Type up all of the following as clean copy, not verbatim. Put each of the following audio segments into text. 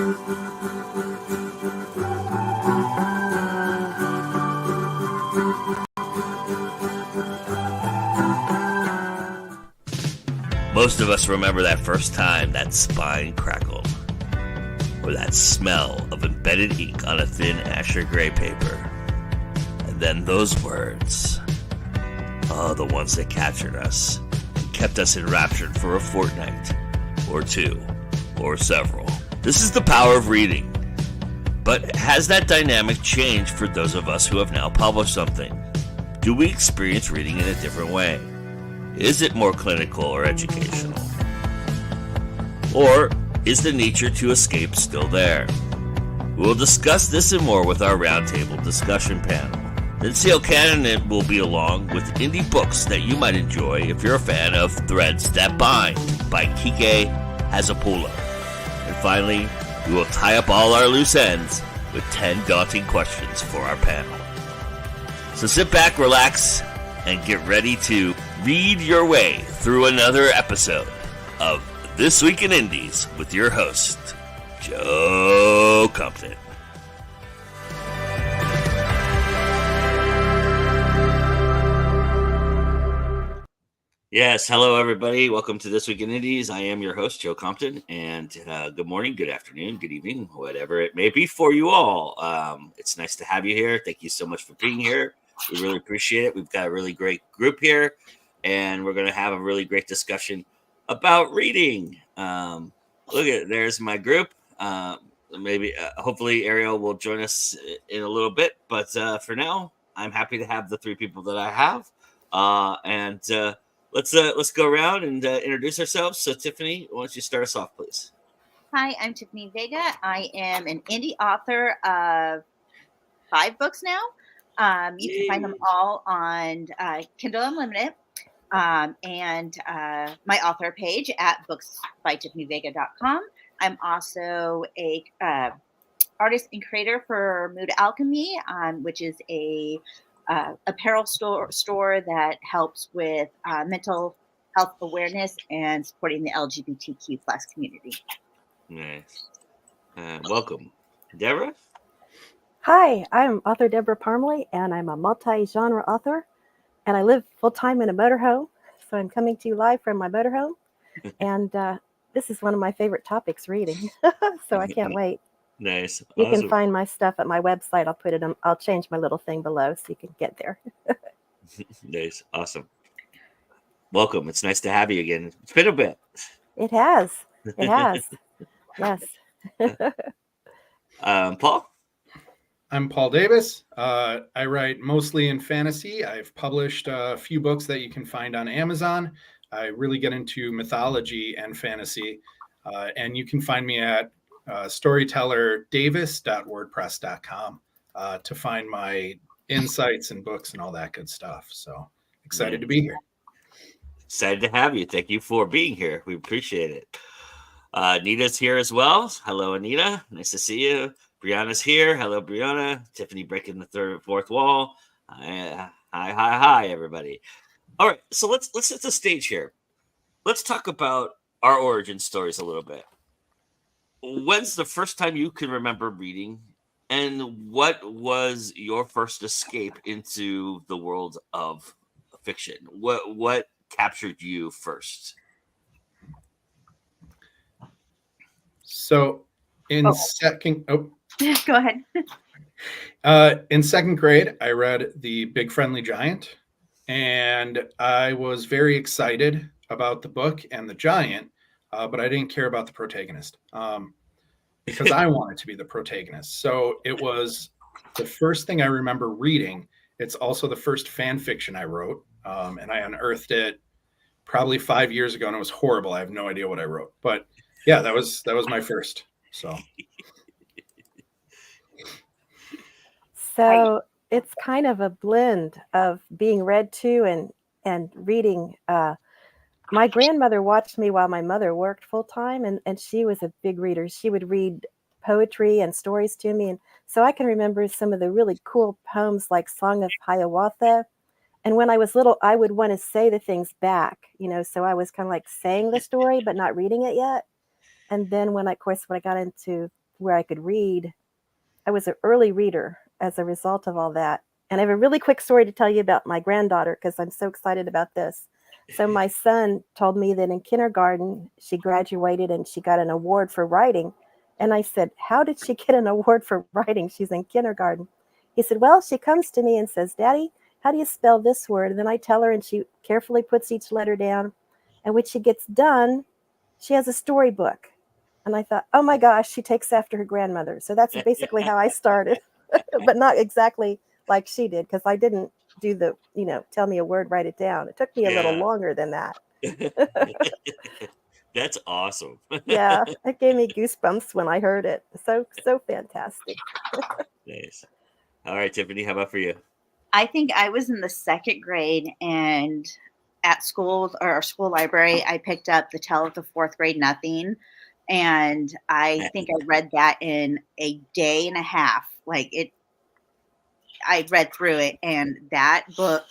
Most of us remember that first time that spine crackled, or that smell of embedded ink on a thin Asher gray paper. And then those words, the ones that captured us, and kept us enraptured for a fortnight, or two, or several. This is the power of reading. But has that dynamic changed for those of us who have now published something? Do we experience reading in a different way? Is it more clinical or educational? Or is the nature to escape still there? We'll discuss this and more with our Roundtable discussion panel. NCL Candidate will be along with indie books that you might enjoy if you're a fan of Threads That Bind by Kike Hazapula. And finally, we will tie up all our loose ends with 10 daunting questions for our panel. So sit back, relax, and get ready to read your way through another episode of This Week in Indies with your host, Joe Compton. Yes, hello everybody. Welcome to This Week in Indies. I am your host, Joe Compton, and good morning, good afternoon, good evening, whatever it may be for you all. It's nice to have you here. Thank you so much for being here. We really appreciate it. We've got a really great group here, and we're going to have a really great discussion about reading. Look at there's my group. Hopefully Ariel will join us in a little bit, but for now, I'm happy to have the three people that I have, and let's go around and introduce ourselves. So Tiffany, why don't you start us off, please? Hi, I'm Tiffany Vega. I am an indie author of 5 books now. You can find them all on Kindle Unlimited and my author page at booksbytiffanyvega.com. I'm also a artist and creator for Mood Alchemy, which is a apparel store that helps with mental health awareness and supporting the LGBTQ+ community. Nice. Welcome. Deborah? Hi, I'm author Deborah Parmley, and I'm a multi-genre author, and I live full-time in a motorhome, so I'm coming to you live from my motorhome, and this is one of my favorite topics, reading, so I can't wait. Nice. You can find my stuff at my website. I'll change my little thing below so you can get there. Nice. Awesome. Welcome. It's nice to have you again. It's been a bit. It has. Yes. Paul? I'm Paul Davis. I write mostly in fantasy. I've published a few books that you can find on Amazon. I really get into mythology and fantasy. And you can find me at storytellerdavis.wordpress.com to find my insights and books and all that good stuff. So excited to be here. Excited to have you. Thank you for being here. We appreciate it. Anita's here as well. Hello, Anita. Nice to see you. Brianna's here. Hello, Brianna. Tiffany breaking the fourth wall. Hi, everybody. All right, so let's set the stage here. Let's talk about our origin stories a little bit. When's the first time you can remember reading, and what was your first escape into the world of fiction? What captured you first? So in second... Oh. Go ahead. In second grade, I read The Big Friendly Giant, and I was very excited about the book and the giant, but I didn't care about the protagonist because I wanted to be the protagonist. So it was the first thing I remember reading. It's also the first fan fiction I wrote, and I unearthed it probably 5 years ago, and it was horrible. I have no idea what I wrote, but yeah, that was my first. So it's kind of a blend of being read to and reading. My grandmother watched me while my mother worked full time, and she was a big reader. She would read poetry and stories to me. And so I can remember some of the really cool poems like Song of Hiawatha. And when I was little, I would want to say the things back, so I was kind of like saying the story, but not reading it yet. And then when I got into where I could read. I was an early reader as a result of all that. And I have a really quick story to tell you about my granddaughter because I'm so excited about this. So my son told me that in kindergarten, she graduated and she got an award for writing. And I said, how did she get an award for writing? She's in kindergarten. He said, well, she comes to me and says, Daddy, how do you spell this word? And then I tell her and she carefully puts each letter down. And when she gets done, she has a storybook. And I thought, oh my gosh, she takes after her grandmother. So that's basically how I started, but not exactly like she did, because I didn't do the, tell me a word, write it down. It took me a little longer than that. That's awesome. Yeah, it gave me goosebumps when I heard it. So fantastic. Nice. All right, Tiffany, how about for you? I think I was in the second grade, and at school or our school library, I picked up The Tale of the Fourth Grade Nothing. And I think I read that in a day and a half. I read through it, and that book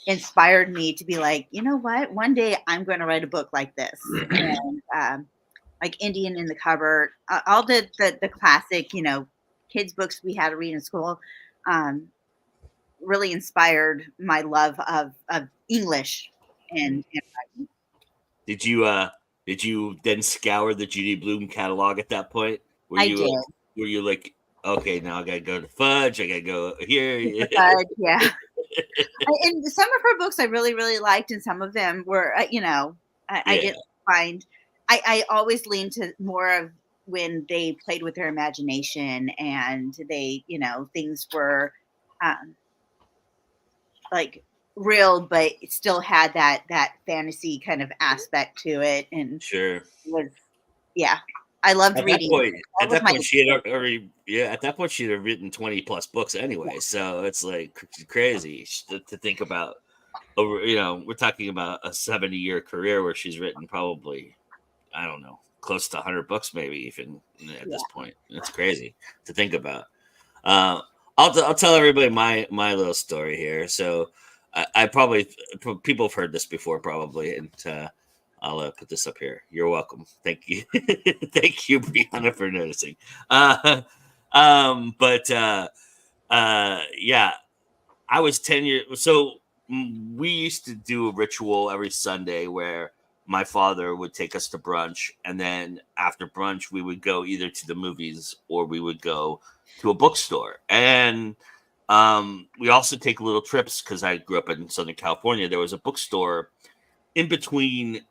inspired me to be like, you know what? One day I'm going to write a book like this. And like Indian in the Cupboard, all the classic, kids books we had to read in school, really inspired my love of English and writing. Did you then scour the Judy Blume catalog at that point? I did. Were you like, okay, now I gotta go to Fudge, I gotta go here? Fudge, yeah. And some of her books I really, really liked, and some of them were, I didn't find. I always leaned to more of when they played with their imagination, and they, things were like real, but it still had that fantasy kind of aspect to it, and Sure. was, yeah. I loved reading. At that point, she had already, at that point, she had written 20 plus books anyway. So it's like crazy to think about. We're talking about a 70-year career where she's written probably, I don't know, close to 100 books, maybe even at this point. It's crazy to think about. I'll tell everybody my little story here. So I probably, people have heard this before probably, and I'll put this up here. You're welcome. Thank you. Thank you, Brianna, for noticing. Yeah, I was 10 years. So we used to do a ritual every Sunday where my father would take us to brunch. And then after brunch, we would go either to the movies or we would go to a bookstore. And we also take little trips because I grew up in Southern California. There was a bookstore in between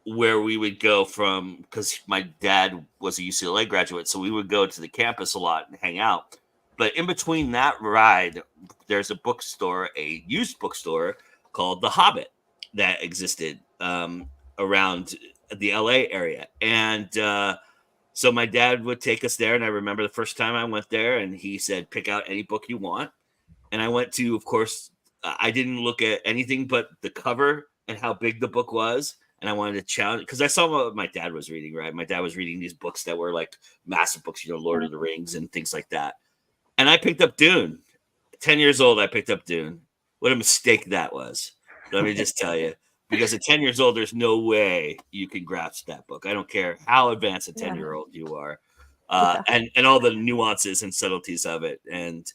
where we would go from, because my dad was a UCLA graduate, so we would go to the campus a lot and hang out. But in between that ride, there's a bookstore, a used bookstore called The Hobbit that existed around the LA area. And so my dad would take us there. And I remember the first time I went there and he said, pick out any book you want. And I went to, of course, I didn't look at anything but the cover and how big the book was. And I wanted to challenge, because I saw what my dad was reading, right? My dad was reading these books that were like massive books, Lord of the Rings and things like that. And I picked up Dune. 10 years old, I picked up Dune. What a mistake that was. Let me just tell you. Because at 10 years old, there's no way you can grasp that book. I don't care how advanced a 10-year-old you are. And all the nuances and subtleties of it and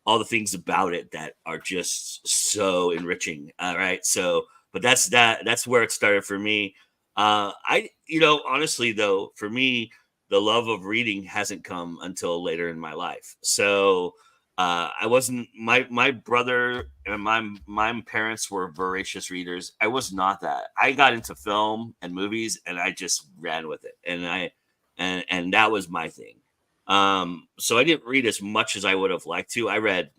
all the things about it that are just so enriching. All right. So, but that's where it started for me. Honestly though, for me, the love of reading hasn't come until later in my life. So I wasn't, my brother and my parents were voracious readers. I was not that. I got into film and movies and I just ran with it. And that was my thing. So I didn't read as much as I would have liked to. I read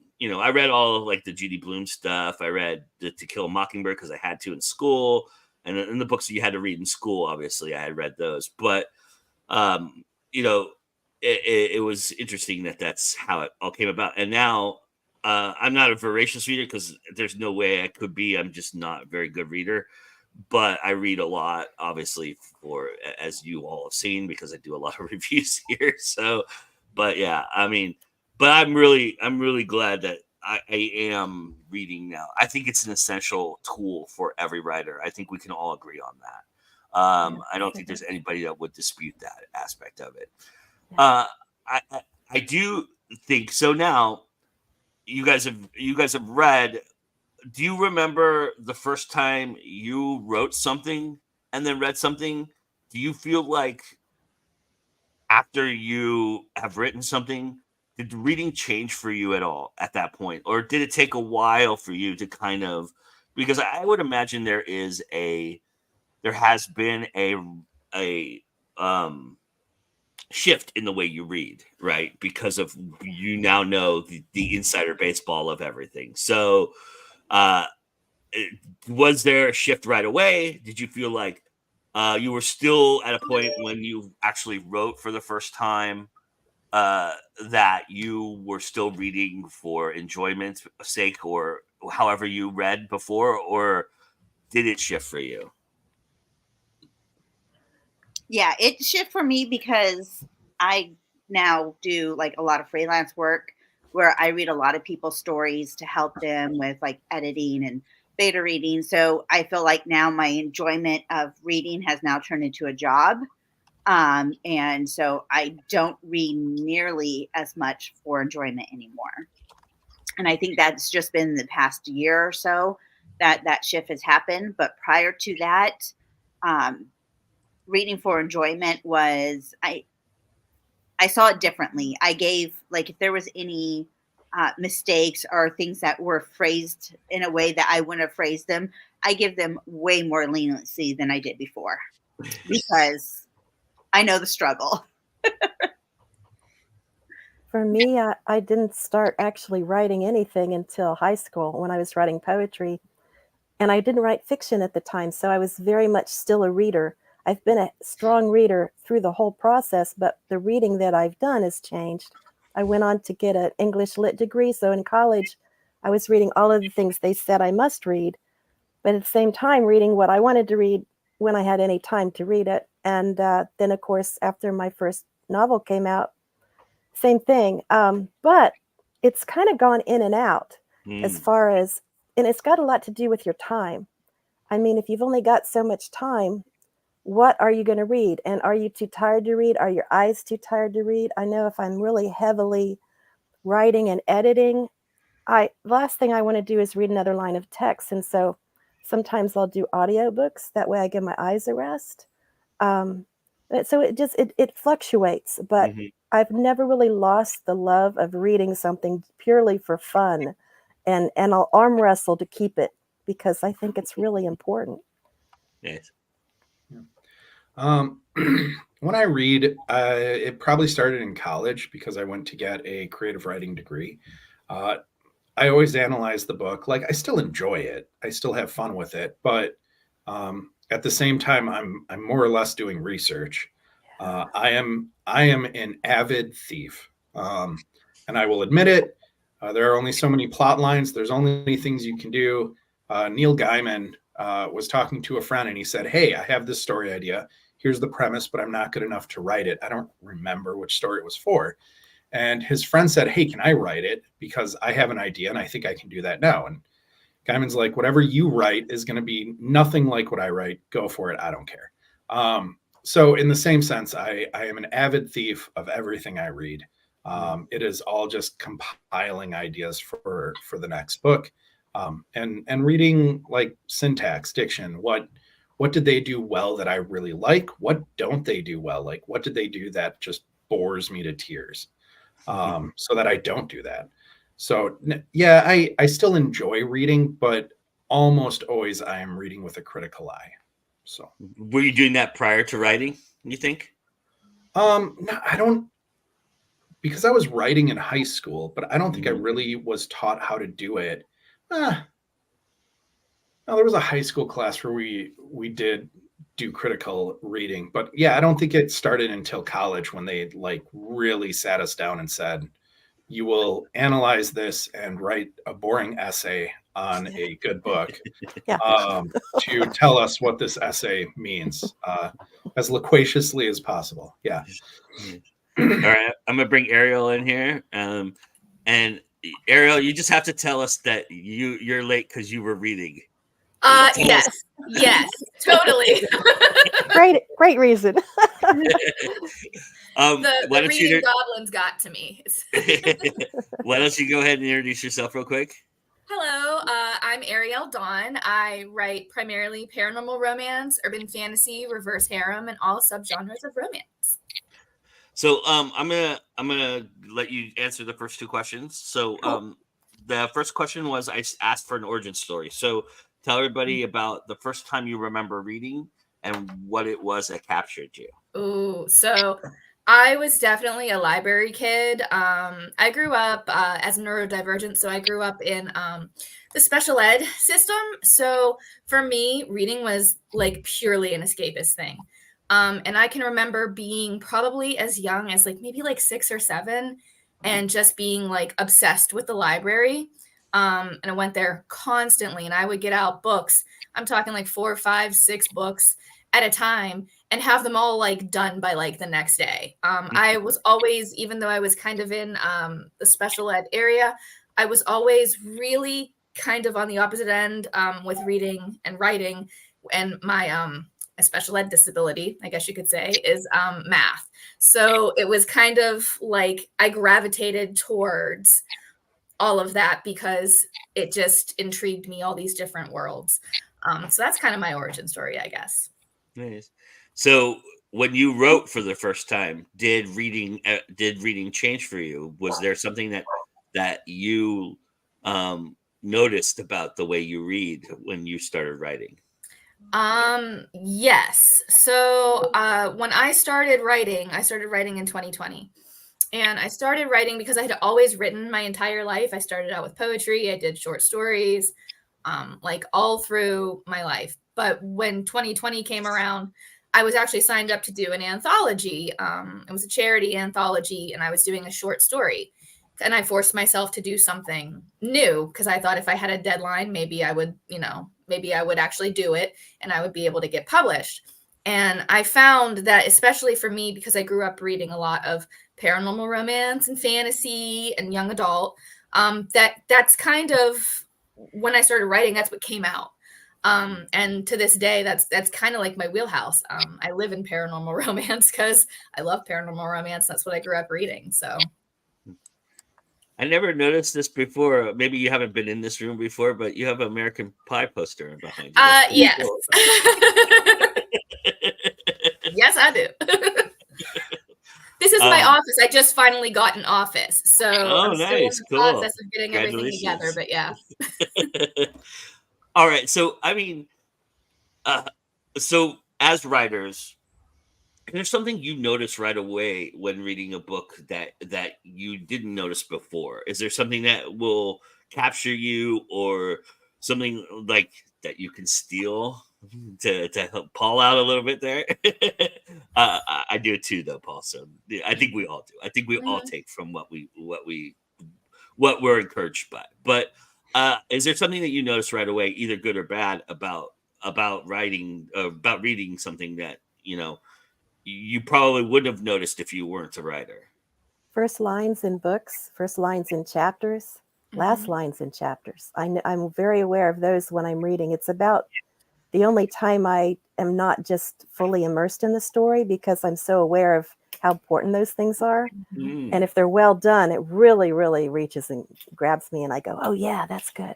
all of like the Judy Blume stuff. I read To Kill a Mockingbird because I had to in school. And in the books that you had to read in school, obviously I had read those. But, it was interesting that that's how it all came about. And now I'm not a voracious reader because there's no way I could be. I'm just not a very good reader. But I read a lot, obviously, as you all have seen, because I do a lot of reviews here. So, but yeah, but I'm really glad that I am reading now. I think it's an essential tool for every writer. I think we can all agree on that. I don't think there's anybody that would dispute that aspect of it. I do think so. Now you guys have read. Do you remember the first time you wrote something and then read something? Do you feel like after you have written something, did reading change for you at all at that point, or did it take a while for you to kind of? Because I would imagine there has been a shift in the way you read, right? Because of you now know the insider baseball of everything. So, uh, was there a shift right away? Did you feel like you were still at a point when you actually wrote for the first time that you were still reading for enjoyment's sake, or however you read before, or did it shift for you? Yeah, it shift for me because I now do like a lot of freelance work where I read a lot of people's stories to help them with like editing and beta reading. So I feel like now my enjoyment of reading has now turned into a job. And so I don't read nearly as much for enjoyment anymore. And I think that's just been the past year or so that that shift has happened. But prior to that, um, reading for enjoyment was I saw it differently. I gave like if there was any mistakes or things that were phrased in a way that I wouldn't have phrased them, I give them way more leniency than I did before because I know the struggle. For me, I didn't start actually writing anything until high school when I was writing poetry. And I didn't write fiction at the time, so I was very much still a reader. I've been a strong reader through the whole process, but the reading that I've done has changed. I went on to get an English lit degree, so in college, I was reading all of the things they said I must read, but at the same time, reading what I wanted to read when I had any time to read it. And then, of course, after my first novel came out, same thing. But it's kind of gone in and out as Mm. far as, and it's got a lot to do with your time. I mean, if you've only got so much time, what are you going to read? And are you too tired to read? Are your eyes too tired to read? I know if I'm really heavily writing and editing, the last thing I want to do is read another line of text. And so sometimes I'll do audiobooks. That way I give my eyes a rest. Um, so it fluctuates, but Hmm. I've never really lost the love of reading something purely for fun, and I'll arm wrestle to keep it because I think it's really important. Yes. Um, when I read, it probably started in college because I went to get a creative writing degree. Uh, I always analyze the book. Like I still enjoy it. I still have fun with it, but at the same time, I'm more or less doing research. I am an avid thief, and I will admit it. There are only so many plot lines. There's only things you can do. Neil Gaiman was talking to a friend, and he said, "Hey, I have this story idea. Here's the premise, but I'm not good enough to write it. I don't remember which story it was for." And his friend said, "Hey, can I write it? Because I have an idea and I think I can do that now." And Gaiman's like, "Whatever you write is going to be nothing like what I write. Go for it. I don't care." So, in the same sense, I am an avid thief of everything I read. It is all just compiling ideas for the next book, and reading like syntax, diction. What did they do well that I really like? What don't they do well? Like, what did they do that just bores me to tears? So that I don't do that. So yeah, I still enjoy reading, but almost always I am reading with a critical eye. So Were you doing that prior to writing, you think? no, I don't, because I was writing in high school, but I don't think I Mhm. really was taught how to do it. Uh, no, there was a high school class where we did do critical reading, but yeah, I don't think it started until college when they like really sat us down and said, you will analyze this and write a boring essay on a good book, Yeah. to tell us what this essay means, as loquaciously as possible. Yeah. Mhm. All right, I'm gonna bring Ariel in here, and Ariel, you just have to tell us that you're late because you were reading. Yes, totally. Great reason. The Why don't reading you goblins got to me. why don't you go ahead and introduce yourself real quick? Hello, I'm Ariel Dawn. I write primarily paranormal romance, urban fantasy, reverse harem, and all subgenres of romance. So I'm gonna let you answer the first two questions. So the first question was I asked for an origin story. So tell everybody about the first time you remember reading and what it was that captured you. Ooh, so I was definitely a library kid. I grew up as neurodivergent, so I grew up in the special ed system. So for me, reading was like purely an escapist thing. And I can remember being probably as young as like maybe like 6 or 7 and just being like obsessed with the library. And I went there constantly and I would get out books. I'm talking like 4, 5, 6 books at a time and have them all like done by like the next day. I was always, even though I was kind of in the special ed area, I was always really kind of on the opposite end with reading and writing. And my special ed disability, I guess you could say, is math. So it was kind of like I gravitated towards all of that because it just intrigued me, all these different worlds. So that's kind of my origin story, I guess. Nice. So when you wrote for the first time, did reading change for you? Was there something that you noticed about the way you read when you started writing? Yes. So when I started writing in 2020. And I started writing because I had always written my entire life. I started out with poetry. I did short stories, like all through my life. But when 2020 came around, I was actually signed up to do an anthology. It was a charity anthology, and I was doing a short story. And I forced myself to do something new because I thought if I had a deadline, maybe I would, maybe I would actually do it and I would be able to get published. And I found that, especially for me, because I grew up reading a lot of paranormal romance and fantasy and young adult, that's kind of when I started writing, that's what came out. And to this day, that's kind of like my wheelhouse. I live in paranormal romance because I love paranormal romance. That's what I grew up reading. So I never noticed this before. Maybe you haven't been in this room before, but you have an American Pie poster behind you. Yes. Cool. Yes, I do. This is my office. I just finally got an office. So I'm still in the process of getting everything together, but yeah. All right. So, I mean, so as writers, there's something you notice right away when reading a book that you didn't notice before. Is there something that will capture you, or something like that you can steal to help Paul out a little bit there? I do it too, though, Paul. So I think we all do. I think we all take from what we're encouraged by. But is there something that you notice right away, either good or bad, about writing, about reading something that you probably wouldn't have noticed if you weren't a writer? First lines in books, first lines in chapters, last lines in chapters. I'm very aware of those when I'm reading. It's about the only time I am not just fully immersed in the story, because I'm so aware of how important those things are. And if they're well done, it really, really reaches and grabs me, and I go, oh yeah, that's good.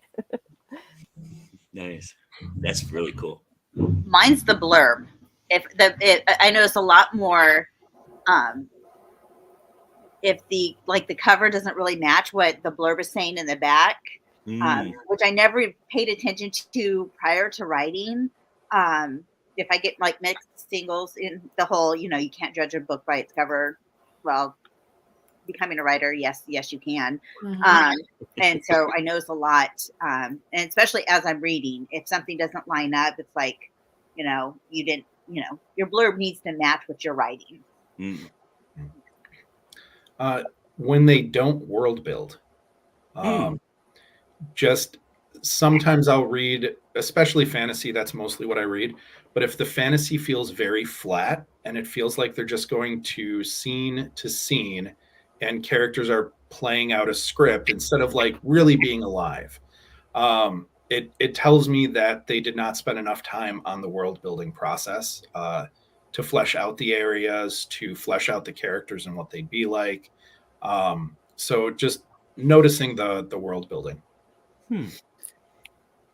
Nice. That's really cool. Mine's the blurb. I notice a lot more if the cover doesn't really match what the blurb is saying in the back, which I never paid attention to prior to writing. If I get like mixed singles in the whole, you can't judge a book by its cover. Well, becoming a writer, yes, you can. And so I notice a lot, and especially as I'm reading, if something doesn't line up, it's like, you didn't, your blurb needs to match what you're writing. When they don't world build, just sometimes I'll read, especially fantasy, that's mostly what I read. But if the fantasy feels very flat and it feels like they're just going to scene and characters are playing out a script instead of like really being alive, it tells me that they did not spend enough time on the world building process to flesh out the areas, to flesh out the characters and what they'd be like. So just noticing the world building.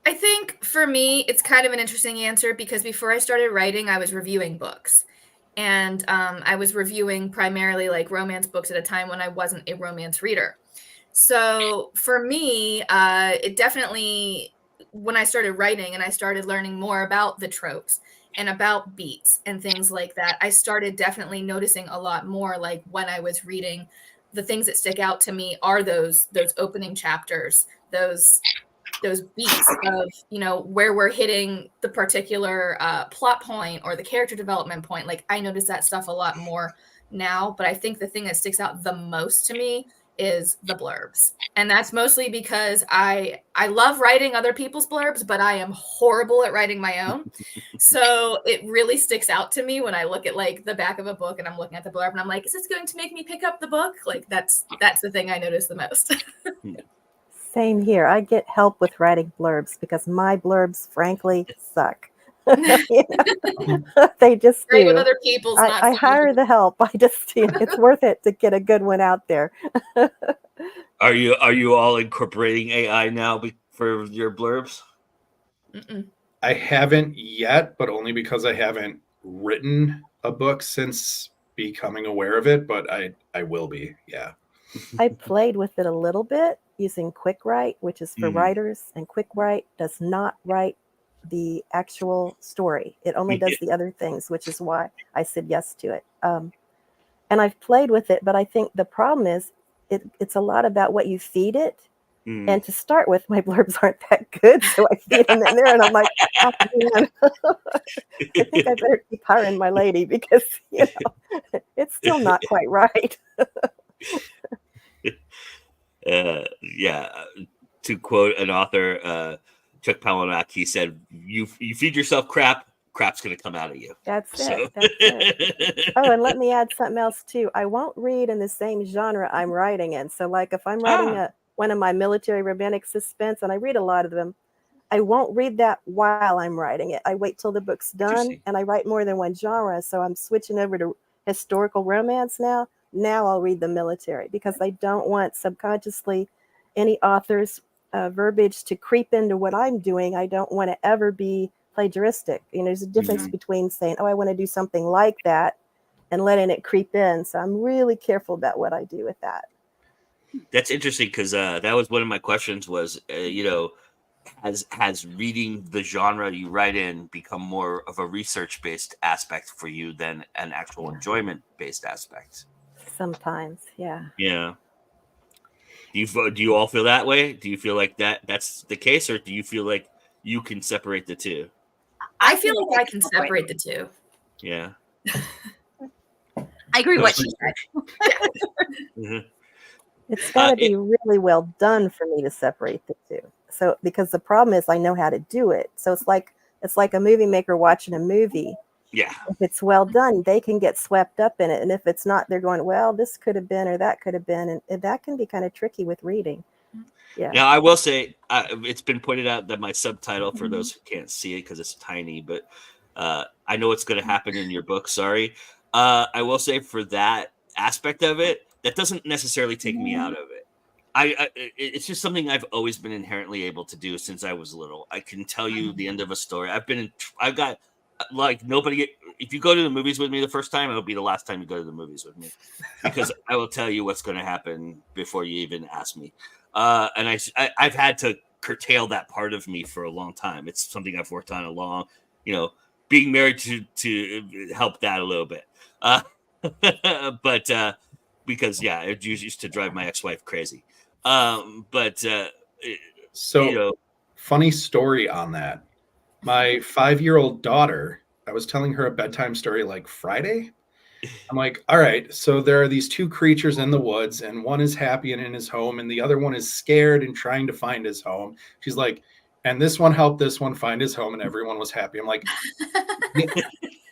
I think for me, it's kind of an interesting answer because before I started writing, I was reviewing books. And I was reviewing primarily like romance books at a time when I wasn't a romance reader. So for me, it definitely, when I started writing and I started learning more about the tropes and about beats and things like that, I started definitely noticing a lot more, like when I was reading, the things that stick out to me are those opening chapters, those beats of, you know, where we're hitting the particular plot point or the character development point. Like I notice that stuff a lot more now, but I think the thing that sticks out the most to me is the blurbs. And that's mostly because I love writing other people's blurbs, but I am horrible at writing my own. So it really sticks out to me when I look at like the back of a book and I'm looking at the blurb and I'm like, is this going to make me pick up the book? Like that's the thing I notice the most. Same here. I get help with writing blurbs because my blurbs, frankly, suck. You know? They just Great with do. other people's, not I so hire the help. It's worth it to get a good one out there. Are you all incorporating AI now for your blurbs? Mm-mm. I haven't yet, but only because I haven't written a book since becoming aware of it, but I will be. Yeah. I played with it a little bit using Quick Write, which is for writers, and Quick Write does not write the actual story. It only does the other things, which is why I said yes to it. And I've played with it, but I think the problem is it's a lot about what you feed it. And to start with, my blurbs aren't that good, so I feed them in there, and I'm like, oh, man. I think I better keep hiring my lady because, you know, it's still not quite right. Yeah. To quote an author, Chuck Palahniuk, he said, "You feed yourself crap, crap's going to come out of you." That's it. Oh, and let me add something else too. I won't read in the same genre I'm writing in. So, like, if I'm writing one of my military romantic suspense, and I read a lot of them, I won't read that while I'm writing it. I wait till the book's done, and I write more than one genre. So I'm switching over to historical romance now. Now I'll read the military because I don't want subconsciously any author's verbiage to creep into what I'm doing. I don't want to ever be plagiaristic. You know, there's a difference between saying, oh, I want to do something like that and letting it creep in. So I'm really careful about what I do with that. That's interesting because that was one of my questions was, you know, has reading the genre you write in become more of a research-based aspect for you than an actual enjoyment-based aspect? Sometimes, yeah. Yeah. Do you all feel that way? Do you feel like that's the case, or do you feel like you can separate the two? I feel like I can separate the two. Yeah. I agree with what she said. It's got to be really well done for me to separate the two. So because the problem is I know how to do it. So it's like a movie maker watching a movie. Yeah. If it's well done, they can get swept up in it. And if it's not, they're going, well, this could have been or that could have been. And that can be kind of tricky with reading. Yeah. Now, I will say it's been pointed out that my subtitle, for those who can't see it because it's tiny, but I know it's going to happen in your book. Sorry. I will say for that aspect of it, that doesn't necessarily take me out of it. It's just something I've always been inherently able to do since I was little. I can tell you the end of a story. I've got like nobody. If you go to the movies with me the first time, it'll be the last time you go to the movies with me, because I will tell you what's going to happen before you even ask me. And I've had to curtail that part of me for a long time. It's something I've worked on being married to help that a little bit. But because it used to drive my ex-wife crazy. Funny story on that. My 5-year-old daughter, I was telling her a bedtime story like Friday. I'm like, all right, so there are these two creatures in the woods, and one is happy and in his home, and the other one is scared and trying to find his home. She's like, and this one helped this one find his home, and everyone was happy. I'm like,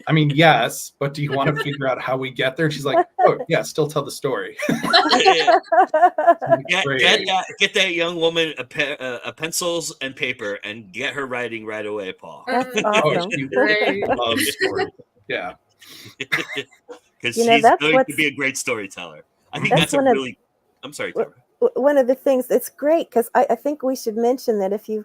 I mean, yes, but do you want to figure out how we get there? And she's like, oh, yeah, still tell the story. Yeah. Great. Get that young woman a pencils and paper and get her writing right away, Paul. That's Oh, awesome. she Great. loves stories. Yeah. Because You know, she's that's going to what's be a great storyteller. I think that's that's a one of really. I'm sorry, Tara. one of the things. It's great because I think we should mention that if you're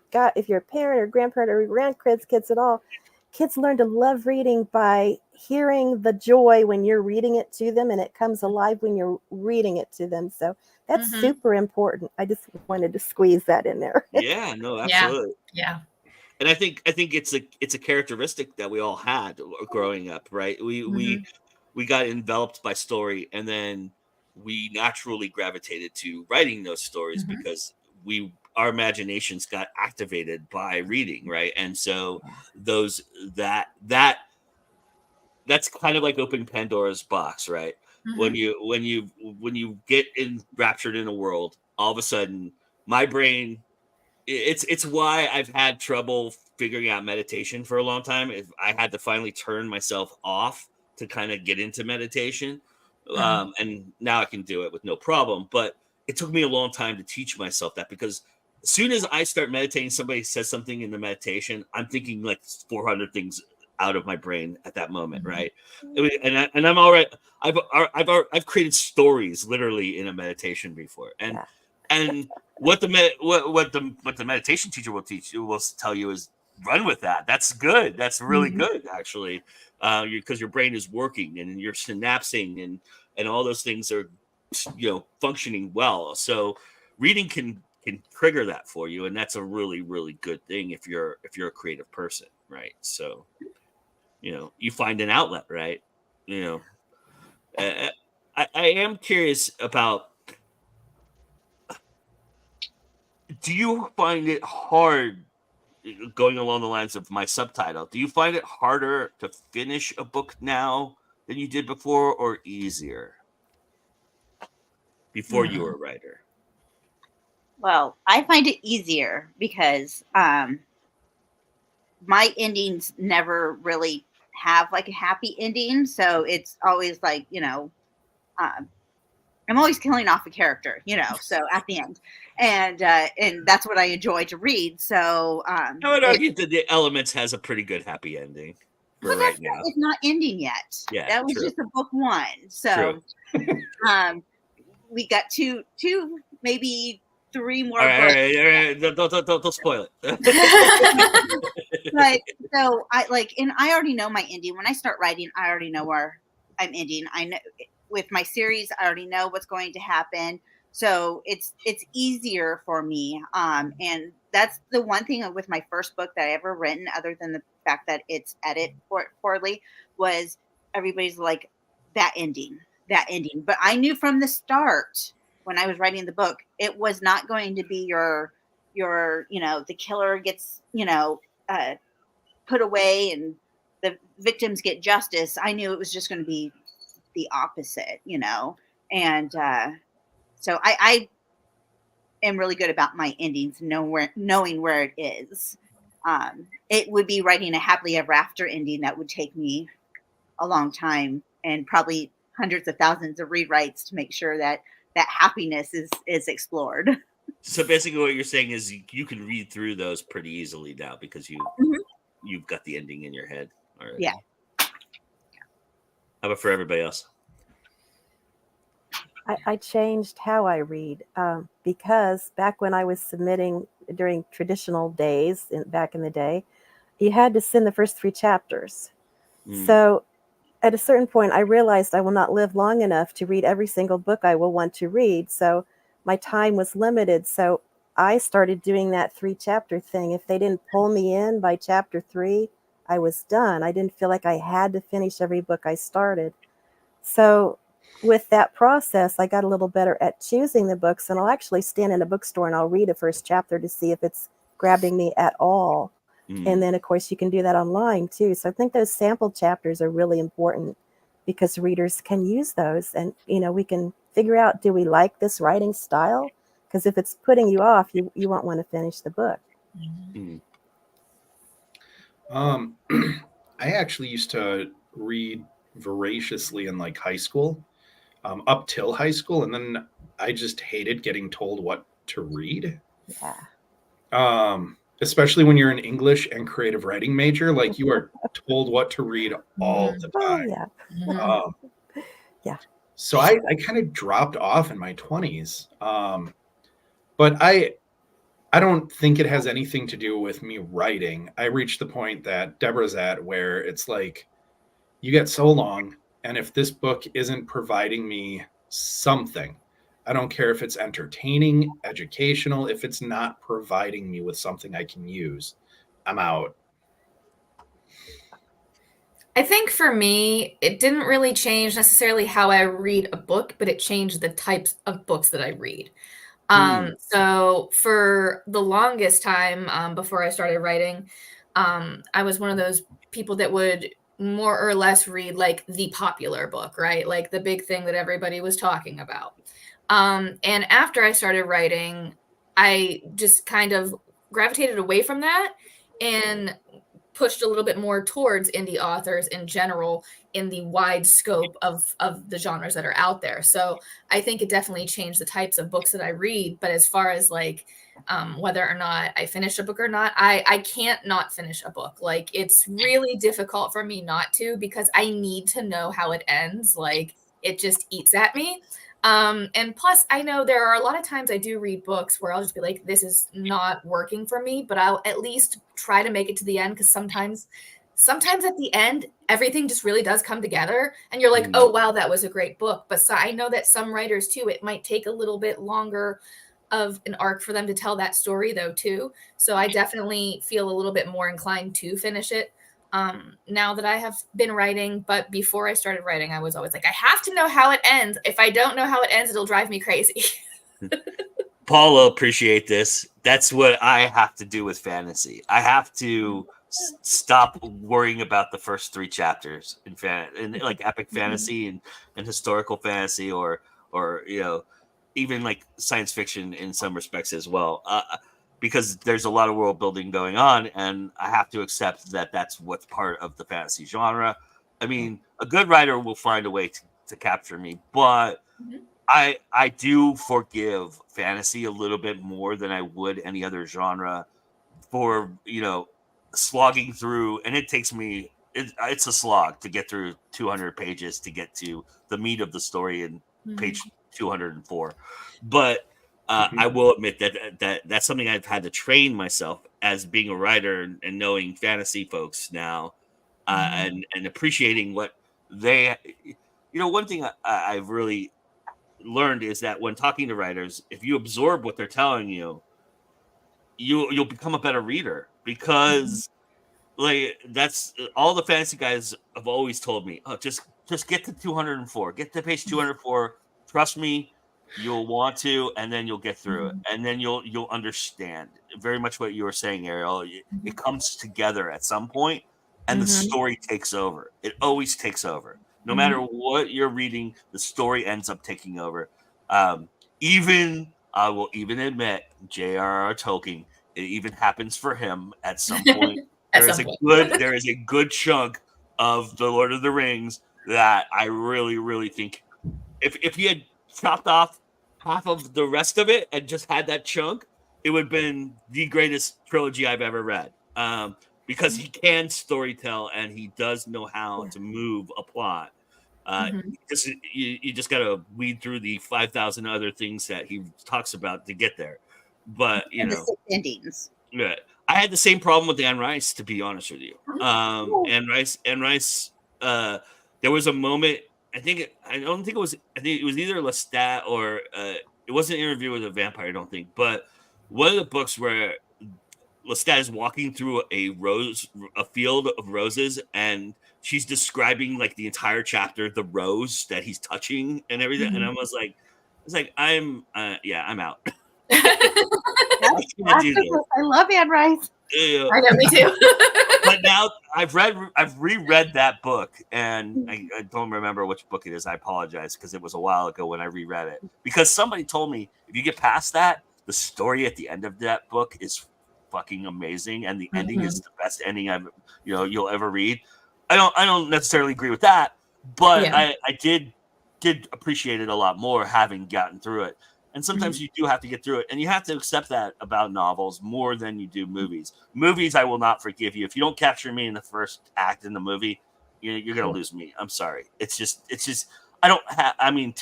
a parent or grandparent or grandkids, kids at all, kids learn to love reading by hearing the joy when you're reading it to them, and it comes alive when you're reading it to them. So that's Mhm. super important. I just wanted to squeeze that in there. Yeah, no, Yeah. absolutely. Yeah. And I think it's a characteristic that we all had growing up, right? We got enveloped by story, and then we naturally gravitated to writing those stories Mhm. because our imaginations got activated by reading, right? And so those that's kind of like opening Pandora's box, right? When you get enraptured in a world, all of a sudden my brain, it's why I've had trouble figuring out meditation for a long time. If I had to finally turn myself off to kind of get into meditation, and now I can do it with no problem. But it took me a long time to teach myself that, because as soon as I start meditating, somebody says something in the meditation, I'm thinking like 400 things out of my brain at that moment, right? And I'm all right. I've created stories literally in a meditation before, and Yeah. and what the meditation teacher will tell you is run with that. That's good. That's really good, actually, because your brain is working and you're synapsing and all those things are functioning well. So reading can trigger that for you, and that's a really, really good thing if you're a creative person, right? So you find an outlet, right? I am curious about, do you find it hard, going along the lines of my subtitle, do you find it harder to finish a book now than you did before, or easier before you were a writer? Well, I find it easier because my endings never really have like a happy ending. So it's always like, um, I'm always killing off a character, so at the end. And that's what I enjoy to read. So I would argue that the Elements has a pretty good happy ending for right now. it's not ending yet. Yeah, That was true. just a book one. True. So we got two, maybe three more All books. right. Don't spoil it. But so I already know my ending. When I start writing, I already know where I'm ending. I know with my series, I already know what's going to happen. So it's easier for me. And that's the one thing with my first book that I ever written, other than the fact that it's edited poorly, was everybody's like, that ending. But I knew from the start when I was writing the book, it was not going to be your the killer gets put away and the victims get justice. I knew it was just going to be the opposite, and so I am really good about my endings, knowing where it is. It would be writing a happily ever after ending that would take me a long time and probably hundreds of thousands of rewrites to make sure that happiness is explored. So basically what you're saying is you can read through those pretty easily now because you've got the ending in your head already. Yeah. How about for everybody else? I changed how I read because back when I was submitting during traditional days, back in the day, you had to send the first 3 chapters. So at a certain point, I realized I will not live long enough to read every single book I will want to read. So my time was limited. So I started doing that 3-chapter thing. If they didn't pull me in by chapter 3, I was done. I didn't feel like I had to finish every book I started. So with that process, I got a little better at choosing the books, and I'll actually stand in a bookstore and I'll read a first chapter to see if it's grabbing me at all. And then, of course, you can do that online too. So I think those sample chapters are really important because readers can use those, and we can figure out, do we like this writing style? Because if it's putting you off, you won't want to finish the book. I actually used to read voraciously in like high school, up till high school, and then I just hated getting told what to read. Yeah. Especially when you're an English and creative writing major, like you are told what to read all the Oh time. yeah. Um, Yeah. so I kind of dropped off in my 20s. But I don't think it has anything to do with me writing. I reached the point that Deborah's at where it's like you get so long, and if this book isn't providing me something, I don't care if it's entertaining, educational, if it's not providing me with something I can use, I'm out. I think for me, it didn't really change necessarily how I read a book, but it changed the types of books that I read. So for the longest time, before I started writing, I was one of those people that would more or less read like the popular book, right? Like the big thing that everybody was talking about. And after I started writing, I just kind of gravitated away from that and pushed a little bit more towards indie authors in general in the wide scope of the genres that are out there. So I think it definitely changed the types of books that I read. But as far as like whether or not I finish a book or not, I can't not finish a book. Like it's really difficult for me not to because I need to know how it ends. Like it just eats at me. And plus, I know there are a lot of times I do read books where I'll just be like, this is not working for me, but I'll at least try to make it to the end because sometimes at the end, everything just really does come together and you're like, oh, wow, that was a great book. But so I know that some writers too, it might take a little bit longer of an arc for them to tell that story though, too. So I definitely feel a little bit more inclined to finish it now that I have been writing. But before I started writing, I was always like, I have to know how it ends. If I don't know how it ends, it'll drive me crazy. Paul will appreciate this. That's what I have to do with fantasy. I have to stop worrying about the first 3 chapters in like epic fantasy and historical fantasy or even like science fiction in some respects as well. Because there's a lot of world building going on, and I have to accept that that's what's part of the fantasy genre. I mean, a good writer will find a way to capture me, but I do forgive fantasy a little bit more than I would any other genre for, slogging through. And it takes me, it's a slog to get through 200 pages to get to the meat of the story in page 204. But I will admit that's something I've had to train myself as being a writer and knowing fantasy folks now and appreciating what they, one thing I've really learned is that when talking to writers, if you absorb what they're telling you, you'll become a better reader because like that's all the fantasy guys have always told me. Oh, just get to 204, get to page 204. Trust me, you'll want to, and then you'll get through it, and then you'll understand very much what you were saying, Ariel. It comes together at some point, and the story takes over. It always takes over. No matter what you're reading, the story ends up taking over. Even I will even admit, J.R.R. Tolkien, it even happens for him at some point. There is a good chunk of the Lord of the Rings that I really, really think if he had chopped off half of the rest of it and just had that chunk, it would have been the greatest trilogy I've ever read. Because he can storytell and he does know how to move a plot. You just got to weed through the 5,000 other things that he talks about to get there. But the 6 endings. Yeah, I had the same problem with Anne Rice, to be honest with you. Anne Rice. There was a moment. I think it was either Lestat or it wasn't an Interview with a Vampire. I don't think, but one of the books where Lestat is walking through a field of roses, and she's describing like the entire chapter, the rose that he's touching and everything. And I was like, I'm out. I love Anne Rice. I know, me too. But now I've reread that book, and I don't remember which book it is. I apologize because it was a while ago when I reread it. Because somebody told me if you get past that, the story at the end of that book is fucking amazing, and the ending is the best ending you'll ever read. I don't necessarily agree with that, but Yeah. I did appreciate it a lot more having gotten through it. And sometimes you do have to get through it, and you have to accept that about novels more than you do movies. Movies, I will not forgive you if you don't capture me in the first act in the movie. You're gonna lose me. I'm sorry. It's just I don't have. I mean,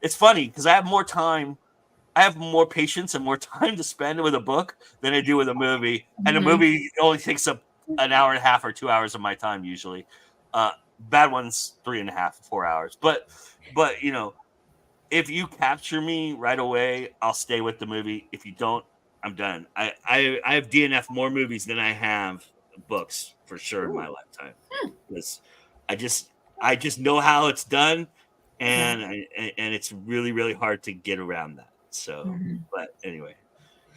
it's funny because I have more time. I have more patience and more time to spend with a book than I do with a movie. And a movie only takes up an hour and a half or 2 hours of my time usually. Bad ones 3.5, 4 hours. But if you capture me right away, I'll stay with the movie. If you don't, I'm done. I have DNF more movies than I have books for sure in my lifetime because I just know how it's done, and it's really really hard to get around that. So, but anyway,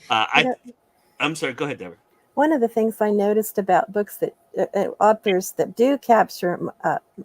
I'm sorry. Go ahead, Deborah. One of the things I noticed about books that authors that do capture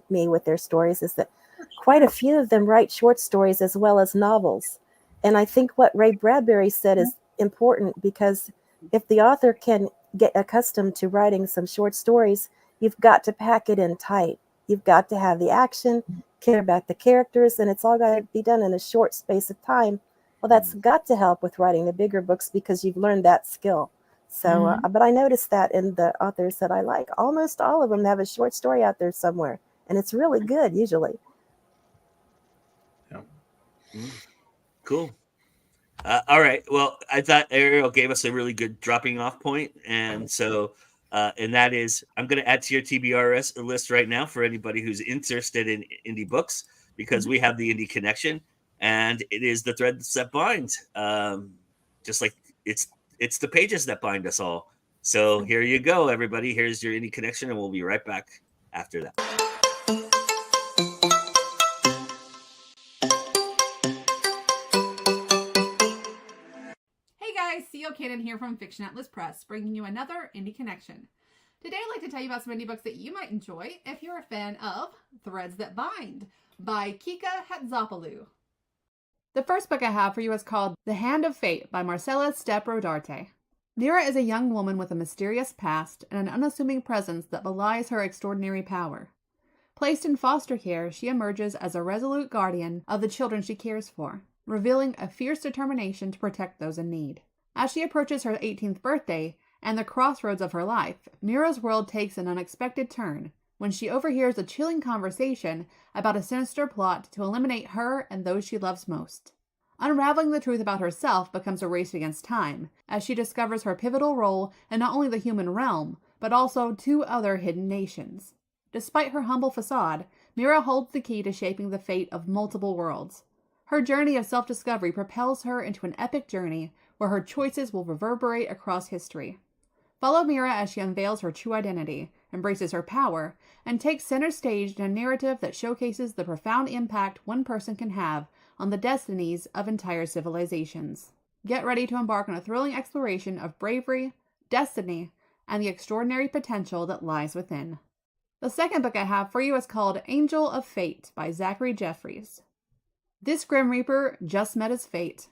me with their stories is that quite a few of them write short stories as well as novels. And I think what Ray Bradbury said is important, because if the author can get accustomed to writing some short stories, you've got to pack it in tight. You've got to have the action, care about the characters, and it's all got to be done in a short space of time. Well, that's got to help with writing the bigger books because you've learned that skill. So, but I noticed that in the authors that I like, almost all of them have a short story out there somewhere, and it's really good usually. Cool. All right. Well, I thought Ariel gave us a really good dropping off point, and so, and that is, I'm going to add to your TBRS list right now for anybody who's interested in indie books, because we have the Indie Connection, and it is the threads that bind. Just like it's the pages that bind us all. So here you go, everybody. Here's your Indie Connection, and we'll be right back after that. CEO Cannon here from Fiction Atlas Press, bringing you another Indie Connection. Today I'd like to tell you about some indie books that you might enjoy if you're a fan of Threads That Bind by Kika Hatzopoulou. The first book I have for you is called The Hand of Fate by Marcella Step-Rodarte. Mira is a young woman with a mysterious past and an unassuming presence that belies her extraordinary power. Placed in foster care, she emerges as a resolute guardian of the children she cares for, revealing a fierce determination to protect those in need. As she approaches her 18th birthday and the crossroads of her life, Mira's world takes an unexpected turn when she overhears a chilling conversation about a sinister plot to eliminate her and those she loves most. Unraveling the truth about herself becomes a race against time, as she discovers her pivotal role in not only the human realm, but also 2 other hidden nations. Despite her humble facade, Mira holds the key to shaping the fate of multiple worlds. Her journey of self-discovery propels her into an epic journey where her choices will reverberate across history. Follow Mira as she unveils her true identity, embraces her power, and takes center stage in a narrative that showcases the profound impact one person can have on the destinies of entire civilizations. Get ready to embark on a thrilling exploration of bravery, destiny, and the extraordinary potential that lies within. The second book I have for you is called Angel of Fate by Zachary Jeffries. This Grim Reaper just met his fate.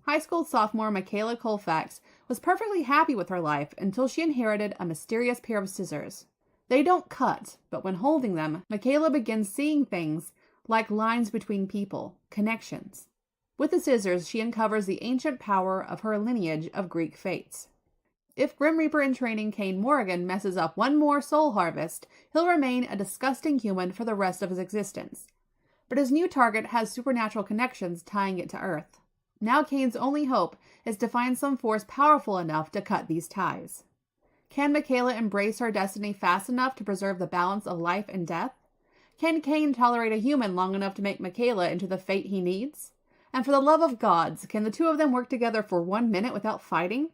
High school sophomore Michaela Colfax was perfectly happy with her life until she inherited a mysterious pair of scissors. They don't cut, but when holding them, Michaela begins seeing things like lines between people, connections. With the scissors, she uncovers the ancient power of her lineage of Greek fates. If Grim Reaper in training Kane Morrigan messes up one more soul harvest, he'll remain a disgusting human for the rest of his existence. But his new target has supernatural connections tying it to Earth. Now Kane's only hope is to find some force powerful enough to cut these ties. Can Michaela embrace her destiny fast enough to preserve the balance of life and death? Can Kane tolerate a human long enough to make Michaela into the fate he needs? And for the love of gods, can the 2 of them work together for 1 minute without fighting?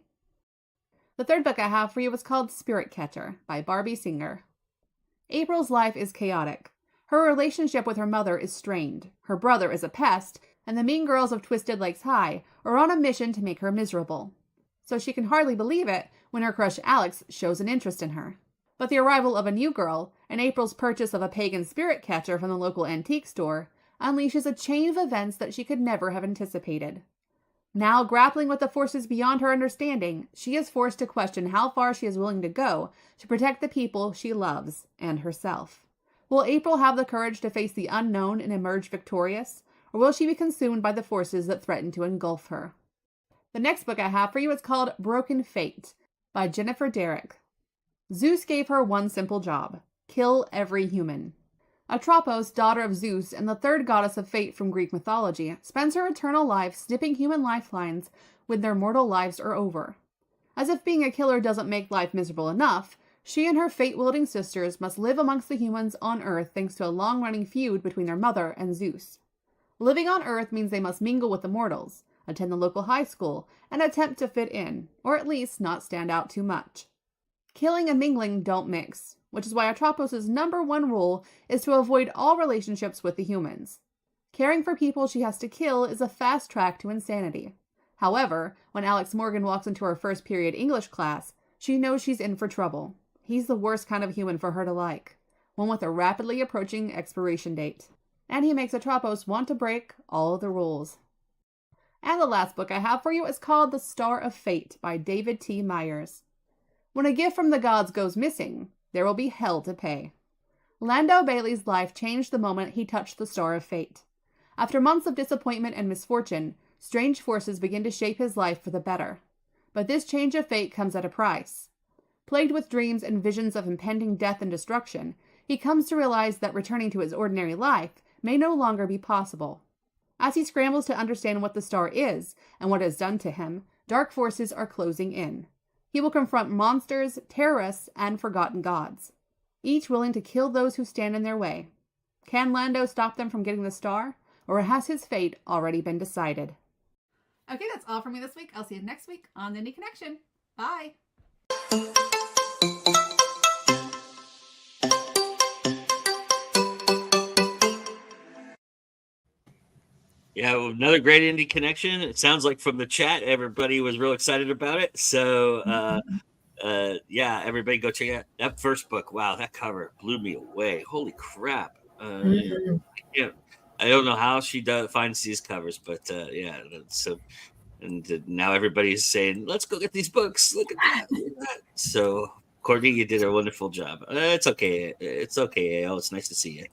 The third book I have for you is called Spirit Catcher by Barbie Singer. April's life is chaotic. Her relationship with her mother is strained. Her brother is a pest, and the mean girls of Twisted Lakes High are on a mission to make her miserable. So she can hardly believe it when her crush Alex shows an interest in her. But the arrival of a new girl, and April's purchase of a pagan spirit catcher from the local antique store, unleashes a chain of events that she could never have anticipated. Now, grappling with the forces beyond her understanding, she is forced to question how far she is willing to go to protect the people she loves and herself. Will April have the courage to face the unknown and emerge victorious, or will she be consumed by the forces that threaten to engulf her? The next book I have for you is called Broken Fate by Jennifer Derrick. Zeus gave her one simple job: kill every human. Atropos, daughter of Zeus and the third goddess of fate from Greek mythology, spends her eternal life snipping human lifelines when their mortal lives are over. As if being a killer doesn't make life miserable enough, she and her fate-wielding sisters must live amongst the humans on Earth thanks to a long-running feud between their mother and Zeus. Living on Earth means they must mingle with the mortals, attend the local high school, and attempt to fit in, or at least not stand out too much. Killing and mingling don't mix, which is why Atropos' number one rule is to avoid all relationships with the humans. Caring for people she has to kill is a fast track to insanity. However, when Alex Morgan walks into her first period English class, she knows she's in for trouble. He's the worst kind of human for her to like, one with a rapidly approaching expiration date. And he makes Atropos want to break all of the rules. And the last book I have for you is called The Star of Fate by David T. Myers. When a gift from the gods goes missing, there will be hell to pay. Lando Bailey's life changed the moment he touched the Star of Fate. After months of disappointment and misfortune, strange forces begin to shape his life for the better. But this change of fate comes at a price. Plagued with dreams and visions of impending death and destruction, he comes to realize that returning to his ordinary life may no longer be possible. As he scrambles to understand what the star is and what it has done to him, dark forces are closing in. He will confront monsters, terrorists, and forgotten gods, each willing to kill those who stand in their way. Can Lando stop them from getting the star, or has his fate already been decided? Okay, that's all for me this week. I'll see you next week on the Indie Connection. Bye. Yeah, well, another great indie connection. It sounds like from the chat, everybody was real excited about it. So, yeah, everybody go check out that first book. Wow, that cover blew me away. Holy crap! Yeah, I don't know how she finds these covers, but yeah. So, and now everybody's saying, "Let's go get these books. Look at that! Look at that!" So, Courtney, you did a wonderful job. It's okay. It's okay. Oh, it's nice to see you.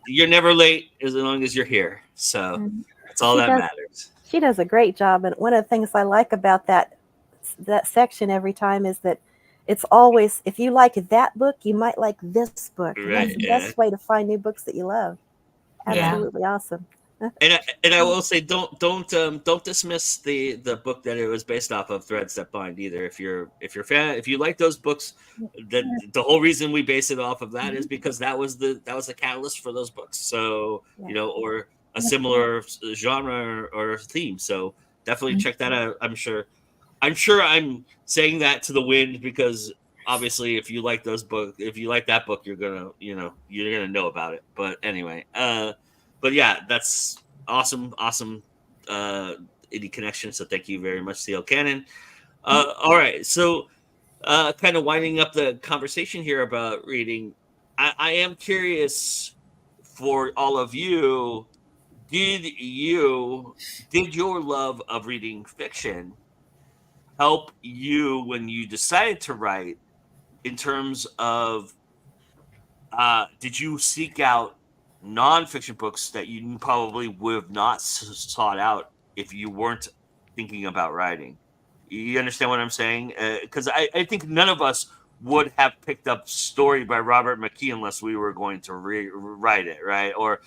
You're never late as long as you're here. So that's all that matters. She does a great job. And one of the things I like about that section every time is that it's always, if you like that book, you might like this book. And that's the best way to find new books that you love. Absolutely awesome. And I will say, don't dismiss the book that it was based off of, Threads That Bind, either. If you're a fan, if you like those books, that the whole reason we base it off of that is because that was the catalyst for those books. So or a similar genre or theme. So definitely check that out. I'm sure I'm saying that to the wind because obviously if you like those books, if you like that book, you're gonna know about it. But anyway, but yeah, that's awesome indie connection. So thank you very much, C.L. Cannon. All right, so kind of winding up the conversation here about reading, I am curious for all of you, did your love of reading fiction help you when you decided to write, in terms of did you seek out nonfiction books that you probably would have not sought out if you weren't thinking about writing? You understand what I'm saying? Because I think none of us would have picked up Story by Robert McKee unless we were going to write it, right? Or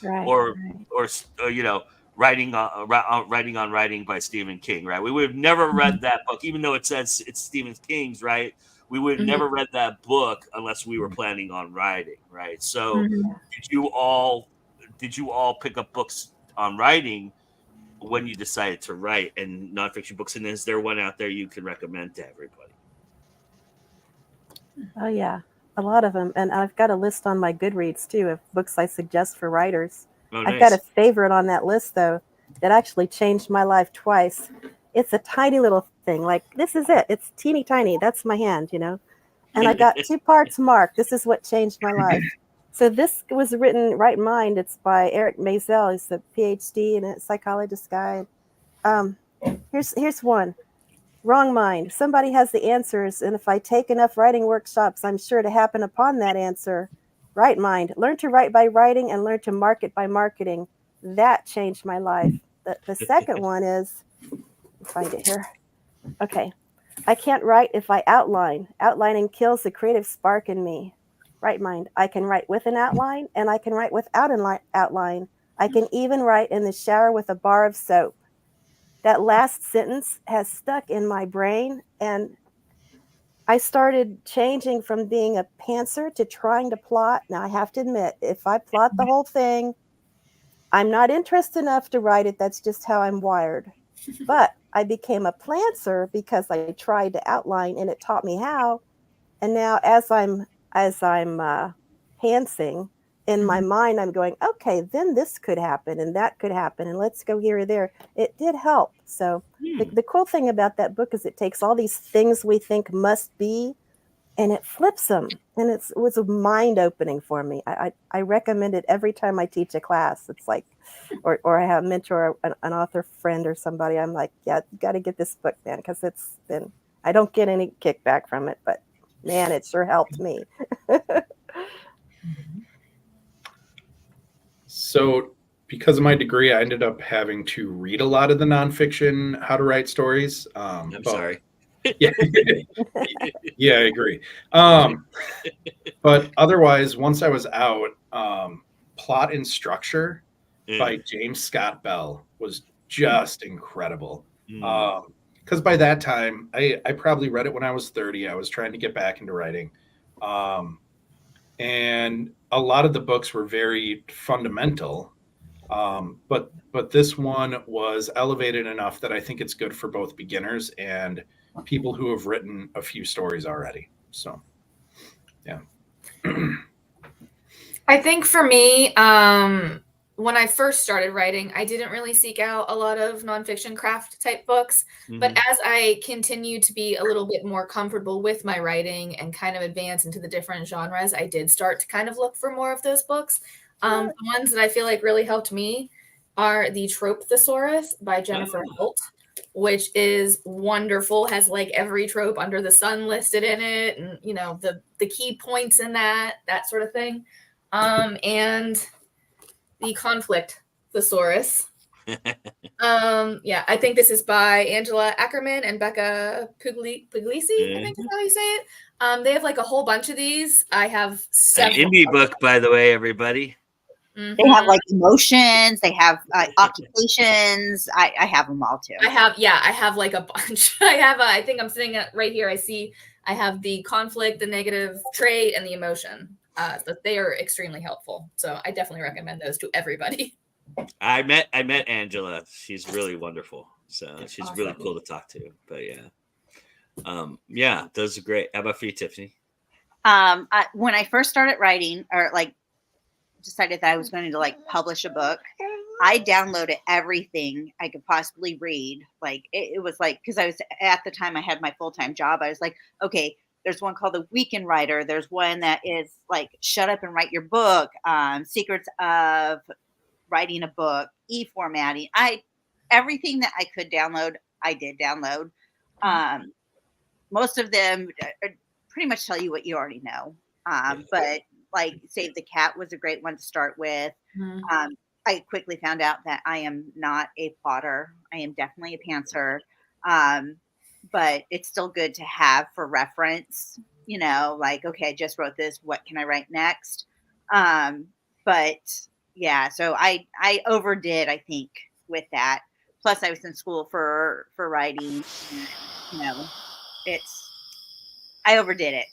writing on writing by Stephen King, right? We would have never read that book, even though it says it's Stephen King's, right? We would have never read that book unless we were planning on writing, right? So did you all pick up books on writing when you decided to write, and nonfiction books? And is there one out there you can recommend to everybody? Oh, yeah. A lot of them. And I've got a list on my Goodreads, too, of books I suggest for writers. Oh, I've got a favorite on that list, though, that actually changed my life twice. It's a tiny little thing. Like, this is it. It's teeny tiny. That's my hand, And I got 2 parts marked. This is what changed my life. So this was written, Right Mind. It's by Eric Maisel. He's a PhD and a psychologist guy. Here's one. Wrong mind. Somebody has the answers, and if I take enough writing workshops, I'm sure to happen upon that answer. Right mind. Learn to write by writing and learn to market by marketing. That changed my life. The second one is, find it here. Okay. I can't write if I outline. Outlining kills the creative spark in me. Right mind. I can write with an outline and I can write without an outline. I can even write in the shower with a bar of soap. That last sentence has stuck in my brain, and I started changing from being a pantser to trying to plot. Now I have to admit, if I plot the whole thing, I'm not interested enough to write it. That's just how I'm wired. But I became a plantser because I tried to outline and it taught me how. And now as I'm pantsing in my mind, I'm going, okay, then this could happen and that could happen, and let's go here or there. It did help. So the cool thing about that book is it takes all these things we think must be and it flips them. And it was a mind opening for me. I recommend it every time I teach a class. It's like, or I have a mentor, an author friend or somebody. I'm like, yeah, you got to get this book, man, because it's been, I don't get any kickback from it, but man, it sure helped me. So, because of my degree, I ended up having to read a lot of the nonfiction How to Write Stories. I'm sorry. Yeah, yeah, I agree. But otherwise, once I was out, Plot and Structure by James Scott Bell was just incredible. Because by that time, I probably read it when I was 30. I was trying to get back into writing. And a lot of the books were very fundamental. But this one was elevated enough that I think it's good for both beginners and people who have written a few stories already. So, yeah. I think for me, when I first started writing, I didn't really seek out a lot of nonfiction craft type books. But as I continue to be a little bit more comfortable with my writing and kind of advance into the different genres, I did start to kind of look for more of those books. The ones that I feel like really helped me are The Trope Thesaurus by Jennifer Holt, which is wonderful, has like every trope under the sun listed in it, and you know the key points in that sort of thing. And The Conflict Thesaurus. Yeah, I think this is by Angela Ackerman and Becca Puglisi, I think is how you say it. They have like a whole bunch of these. I have several. An indie book, by the way, everybody. They have like emotions. They have occupations. I have them all too. I have like a bunch. I think I'm sitting at right here. I have the conflict, the negative trait, and the emotion. But they are extremely helpful. So I definitely recommend those to everybody. I met Angela. She's really wonderful. So she's awesome. Really cool to talk to. But yeah, those are great. How about for you, Tiffany? When I first started writing, or like decided that I was going to like publish a book, I downloaded everything I could possibly read. Like it was like, because I was at the time I had my full-time job. I was like, okay, there's one called The Weekend Writer. There's one that is like Shut Up and Write Your Book, Secrets of Writing a Book, e-formatting. Everything that I could download, I did download. Most of them pretty much tell you what you already know. But like Save the Cat was a great one to start with. I quickly found out that I am not a plotter. I am definitely a pantser. But it's still good to have for reference, you know, like, okay, I just wrote this. What can I write next? But yeah, so I overdid, I think, with that. Plus I was in school for writing, you know, I overdid it.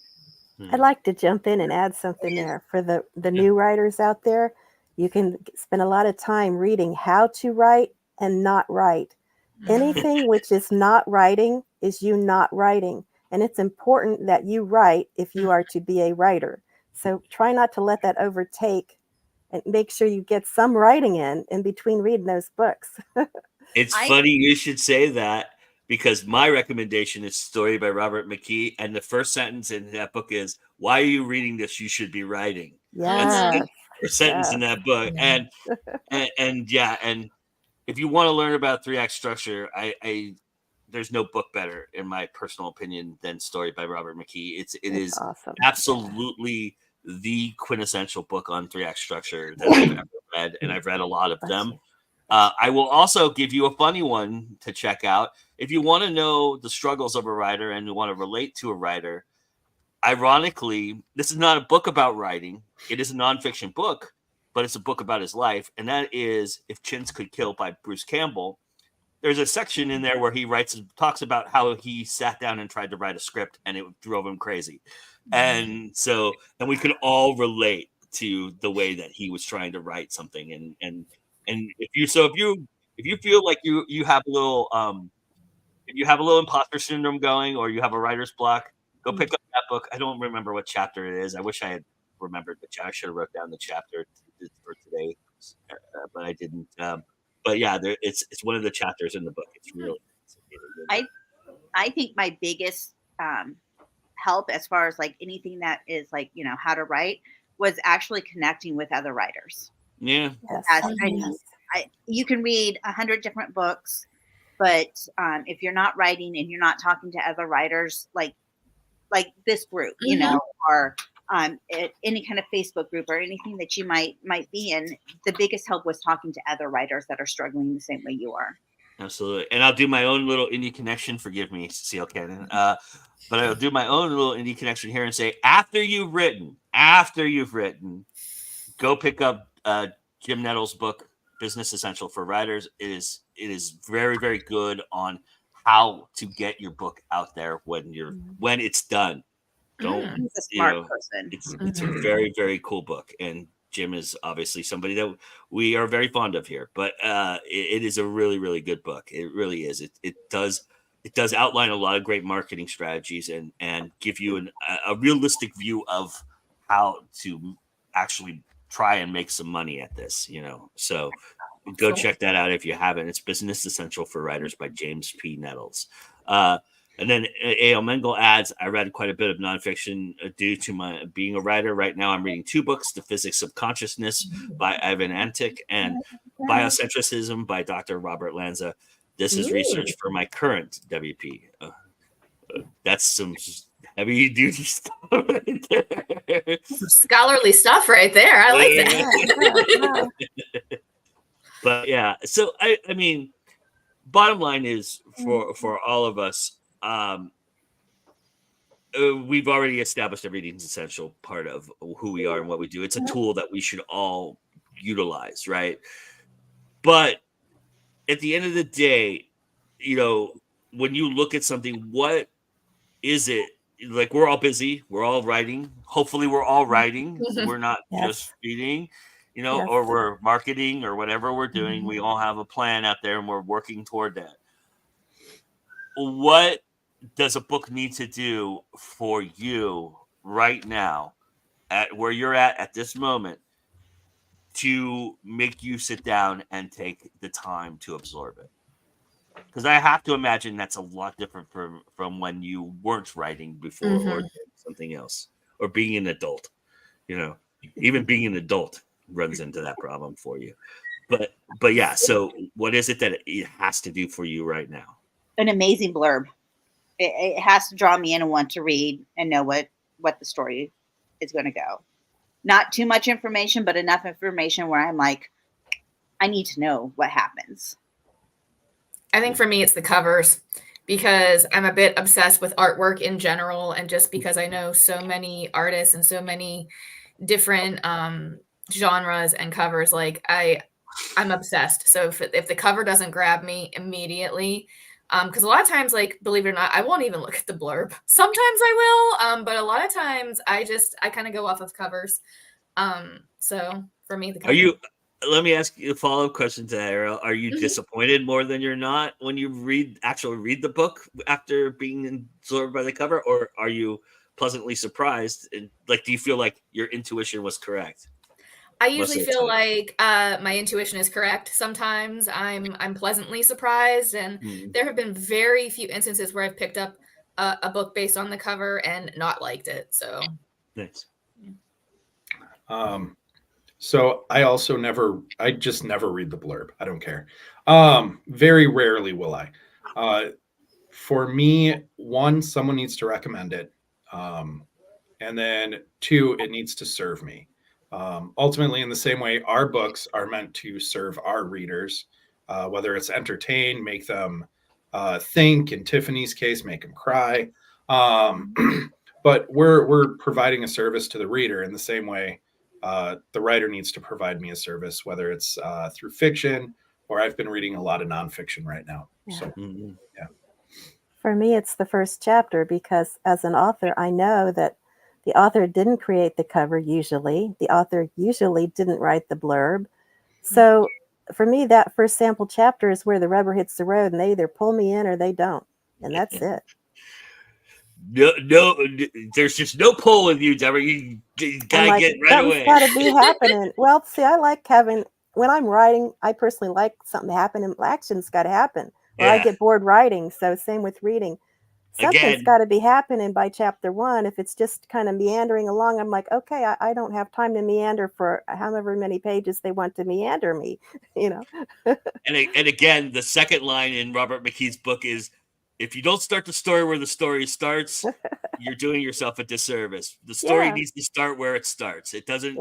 I'd like to jump in and add something there for the new writers out there. You can spend a lot of time reading how to write and not write. Anything which is not writing is you not writing. And it's important that you write if you are to be a writer. So try not to let that overtake, and make sure you get some writing in between reading those books. It's funny you should say that, because my recommendation is Story by Robert McKee. And the first sentence in that book is, why are you reading this? You should be writing. Yeah. That's the first sentence in that book. And if you want to learn about 3-act structure, I there's no book better, in my personal opinion, than Story by Robert McKee. It is awesome. absolutely the quintessential book on 3-act structure that I've ever read, and I've read a lot of them. I will also give you a funny one to check out. If you want to know the struggles of a writer and you want to relate to a writer, ironically, this is not a book about writing. It is a nonfiction book, but it's a book about his life, and that is If Chins Could Kill by Bruce Campbell. There's a section in there where he talks about how he sat down and tried to write a script and it drove him crazy. And we can all relate to the way that he was trying to write something. And if you feel like you have a little if you have a little imposter syndrome going, or you have a writer's block, go pick up that book. I don't remember what chapter it is. I wish I had remembered the chapter. I should have wrote down the chapter for today, but I didn't. But yeah, it's one of the chapters in the book. It's really I think my biggest help as far as like anything that is like, how to write was actually connecting with other writers. Yeah. You can read 100 different books, but if you're not writing and you're not talking to other writers, like this group, or any kind of Facebook group or anything that you might be in, the biggest help was talking to other writers that are struggling the same way you are. Absolutely. And I'll do my own little indie connection. Forgive me, CL Cannon. But I'll do my own little indie connection here and say, after you've written, go pick up Jim Nettles' book, Business Essential for Writers. It is very, very good on how to get your book out there when it's done. He's a smart person. It's a very, very cool book, and Jim is obviously somebody that we are very fond of here. But it is a really, really good book. It really is. It does outline a lot of great marketing strategies and give you a realistic view of how to actually try and make some money at this. So go check that out if you haven't. It's Business Essential for Writers by James P. Nettles. And then A.L. Mengel adds, I read quite a bit of nonfiction due to my being a writer. Right now, I'm reading 2 books, The Physics of Consciousness by Ivan Antic and Biocentrism by Dr. Robert Lanza. This is research for my current WP. That's some heavy-duty stuff right there. Scholarly stuff right there. I like that. But yeah, so I mean, bottom line is for all of us, we've already established that reading is an essential part of who we are and what we do. It's a tool that we should all utilize, right? But at the end of the day, when you look at something, what is it? Like, we're all busy. We're all writing. Hopefully we're all writing. We're not just reading, or we're marketing or whatever we're doing. We all have a plan out there and we're working toward that. What does a book need to do for you right now at where you're at this moment to make you sit down and take the time to absorb it? Because I have to imagine that's a lot different from when you weren't writing before or doing something else, or being an adult. Even being an adult runs into that problem for you. But yeah, so what is it that it has to do for you right now? An amazing blurb. It has to draw me in and want to read and know what the story is going to go. Not too much information, but enough information where I'm like, I need to know what happens. I think for me, it's the covers, because I'm a bit obsessed with artwork in general. And just because I know so many artists and so many different genres and covers, like I'm obsessed. So if the cover doesn't grab me immediately, because a lot of times, like, believe it or not, I won't even look at the blurb. Sometimes I will, but a lot of times I kind of go off of covers. So for me, the cover. Let me ask you a follow-up question to that, Ariel. Are you disappointed more than you're not when you actually read the book after being absorbed by the cover, or are you pleasantly surprised? And like, do you feel like your intuition was correct? I usually feel like my intuition is correct. Sometimes I'm pleasantly surprised, and there have been very few instances where I've picked up a book based on the cover and not liked it. So nice. So I just never read the blurb. I don't care. Very rarely will I. For me, one, someone needs to recommend it. And then two, it needs to serve me. Ultimately, in the same way, our books are meant to serve our readers, whether it's entertain, make them think, in Tiffany's case, make them cry. But we're providing a service to the reader in the same way the writer needs to provide me a service, whether it's through fiction or I've been reading a lot of nonfiction right now. Yeah. So, yeah. For me, it's the first chapter because as an author, I know that the author didn't create the cover usually. The author usually didn't write the blurb. So for me, that first sample chapter is where the rubber hits the road and they either pull me in or they don't. And that's it. No, there's just no pull with you, Deborah. You gotta get right away. Something's got to be happening. Well, see, I like having, when I'm writing, I personally like something to happen and action's got to happen. Or I get bored writing. So same with reading. Something's got to be happening by chapter 1. If it's just kind of meandering along, I'm like, okay, I don't have time to meander for however many pages they want to meander me, you know. And again, the second line in Robert McKee's book is, if you don't start the story where the story starts, you're doing yourself a disservice. The story needs to start where it starts. It doesn't.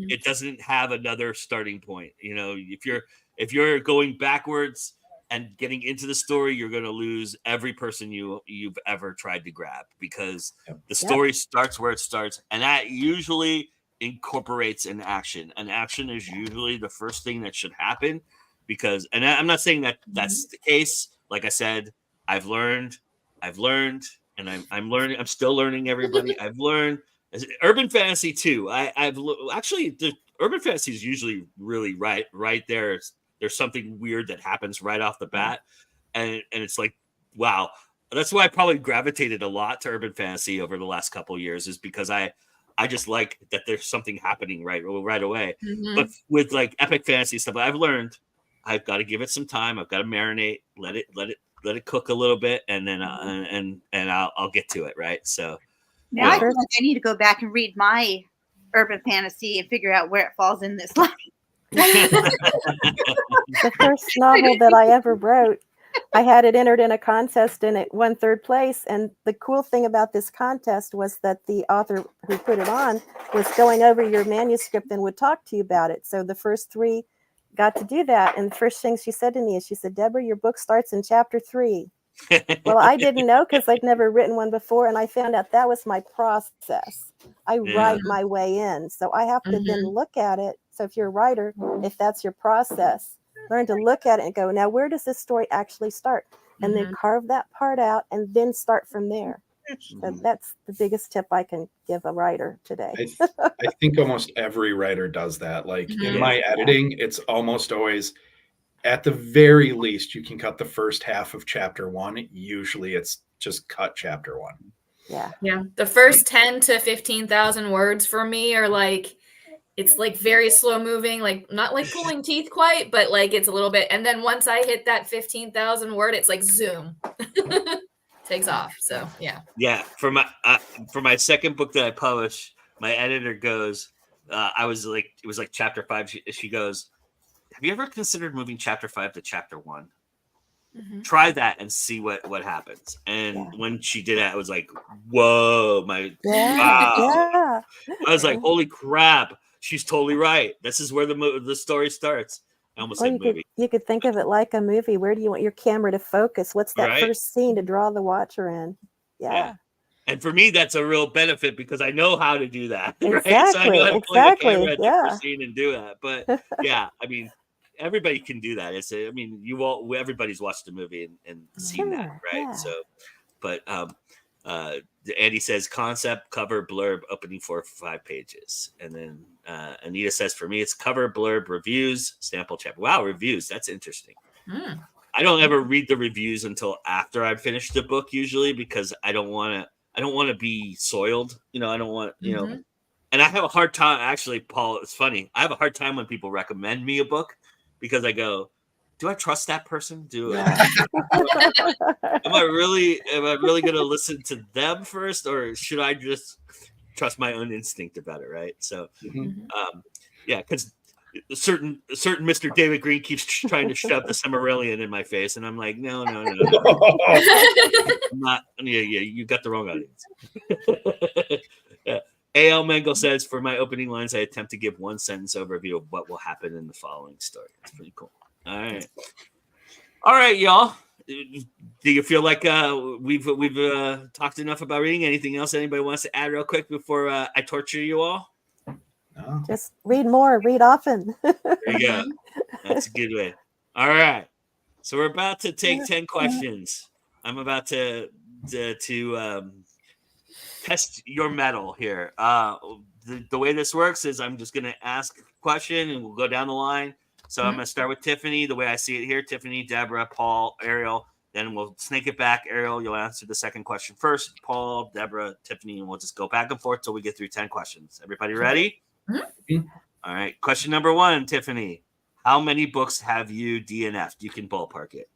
It doesn't have another starting point. You know, if you're going backwards and getting into the story, you're going to lose every person you've ever tried to grab, because the story starts where it starts, and that usually incorporates an action. An action is usually the first thing that should happen, because, and I'm not saying that that's the case. Like I said, I've learned, and I'm learning. I'm still learning. Everybody, I've learned. Urban fantasy too. Actually, the urban fantasy is usually really right there. There's something weird that happens right off the bat, and it's like, wow. That's why I probably gravitated a lot to urban fantasy over the last couple of years, is because I just like that there's something happening right away. But with like epic fantasy stuff, I've learned I've got to give it some time. I've got to marinate, let it cook a little bit, and then I'll get to it, right? So now I feel like I need to go back and read my urban fantasy and figure out where it falls in this line. The first novel that I ever wrote, I had it entered in a contest and it won 3rd place. And the cool thing about this contest was that the author who put it on was going over your manuscript and would talk to you about it. So the first 3 got to do that. And the first thing she said to me is, she said, "Deborah, your book starts in chapter 3. Well, I didn't know because I'd never written one before. And I found out that was my process. I write my way in. So I have to then look at it. So if you're a writer, if that's your process, learn to look at it and go, now where does this story actually start? And then carve that part out and then start from there. So that's the biggest tip I can give a writer today. I think almost every writer does that. Like in my editing, it's almost always, at the very least, you can cut the first half of chapter 1. Usually it's just cut chapter 1. Yeah. The first 10 to 15,000 words for me are like, it's like very slow moving, like not like pulling teeth quite, but like it's a little bit. And then once I hit that 15,000 word, it's like zoom, takes off. So yeah. For my second book that I published, my editor goes, it was like chapter 5. She goes, "Have you ever considered moving chapter 5 to chapter 1? Try that and see what happens." And when she did that, I was like, whoa, wow. I was like, holy crap, she's totally right. This is where the story starts. I almost said movie. You could think of it like a movie. Where do you want your camera to focus? What's that first scene to draw the watcher in? Yeah. And for me, that's a real benefit because I know how to do that. Exactly. Right? So I know how to point the camera at the Yeah. first scene and do that. But yeah, I mean, everybody can do that. Everybody's watched the movie and seen that, right? Yeah. So, but Andy says concept, cover, blurb, opening 4 or 5 pages, and then Anita says for me it's cover, blurb, reviews, sample chapter. Wow, reviews, that's interesting. I don't ever read the reviews until after I've finished the book usually because I don't want to be soiled. I don't want and I have a hard time actually, Paul. It's funny. I have a hard time when people recommend me a book. Because I go, do I trust that person? Am I really going to listen to them first, or should I just trust my own instinct about it? Right. So, because a certain Mr. David Green keeps trying to shove the Silmarillion in my face, and I'm like, no. I'm not. Yeah, you got the wrong audience. A.L. Mengel says, for my opening lines, I attempt to give one sentence overview of what will happen in the following story. It's pretty cool. All right, y'all. Do you feel like we've talked enough about reading? Anything else anybody wants to add real quick before I torture you all? No. Just read more, read often. There you go. That's a good way. All right. So we're about to take 10 questions. I'm about to test your mettle here. The way this works is I'm just going to ask a question and we'll go down the line. So I'm going to start with Tiffany, the way I see it here. Tiffany, Deborah, Paul, Ariel. Then we'll snake it back. Ariel, you'll answer the second question first. Paul, Deborah, Tiffany, and we'll just go back and forth till we get through 10 questions. Everybody ready? Mm-hmm. All right. Question number 1, Tiffany. How many books have you DNF'd? You can ballpark it.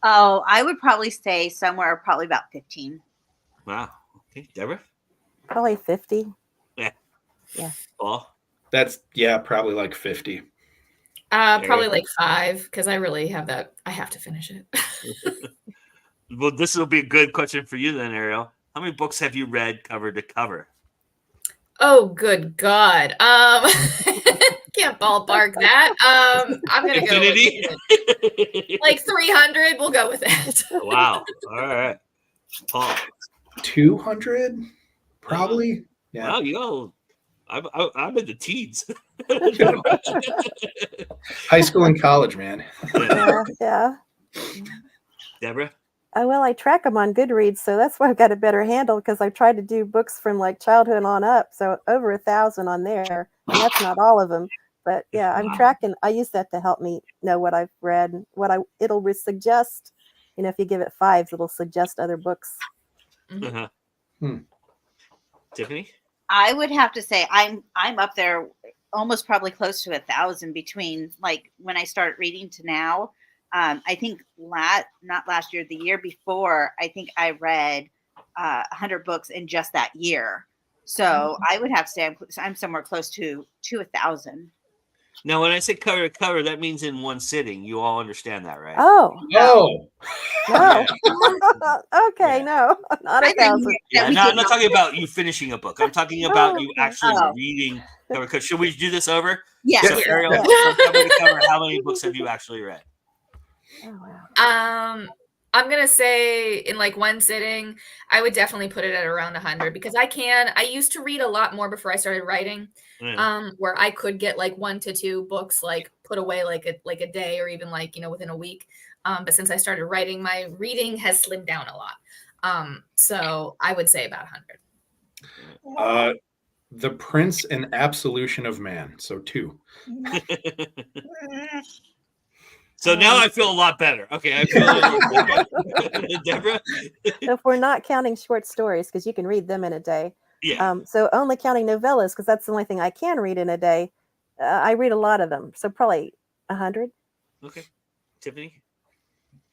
Oh, I would probably say somewhere probably about 15. Wow. Okay. Deborah? Probably 50. Yeah. Yeah. Paul? That's probably like 50. Probably like 5 because I really have that. I have to finish it. Well, this will be a good question for you then, Ariel. How many books have you read cover to cover? Oh, good God. Can't ballpark that. I'm gonna Infinity? go with like 300. We'll go with that. Wow. All right. Paul? 200? Probably. Yeah. Wow, you know, I'm in the teens. High school and college, man. Yeah. Deborah? Well, I track them on Goodreads, so that's why I've got a better handle because I've tried to do books from like childhood on up, so over 1,000 on there, and that's not all of them. But yeah, I'm tracking. I use that to help me know what I've read, and it'll suggest. You know, if you give it 5s, it'll suggest other books. Uh-huh. Tiffany? I would have to say I'm up there, almost probably close to 1,000 between like when I started reading to now. I think not last year, the year before, I think I read 100 books in just that year. So I would have to say I'm somewhere close to 1,000. Now, when I say cover to cover, that means in one sitting. You all understand that, right? Oh. No. Okay, no, not 1,000. Yeah, I'm not talking about you finishing a book. I'm talking about you actually reading cover to cover. Should we do this over? Yes. So, Ariel, from cover to cover, how many books have you actually read? Oh, wow. I'm gonna say in like one sitting, I would definitely put it at around 100 because I used to read a lot more before I started writing, where I could get like 1 to 2 books like put away like a day or even like, within a week. But since I started writing, my reading has slimmed down a lot. So I would say about 100. The Prince and Absolution of Man. So 2. So now I feel a lot better. Okay, I feel a lot better. Deborah? If we're not counting short stories, because you can read them in a day. Yeah. So only counting novellas, because that's the only thing I can read in a day. I read a lot of them. So probably 100. Okay. Tiffany?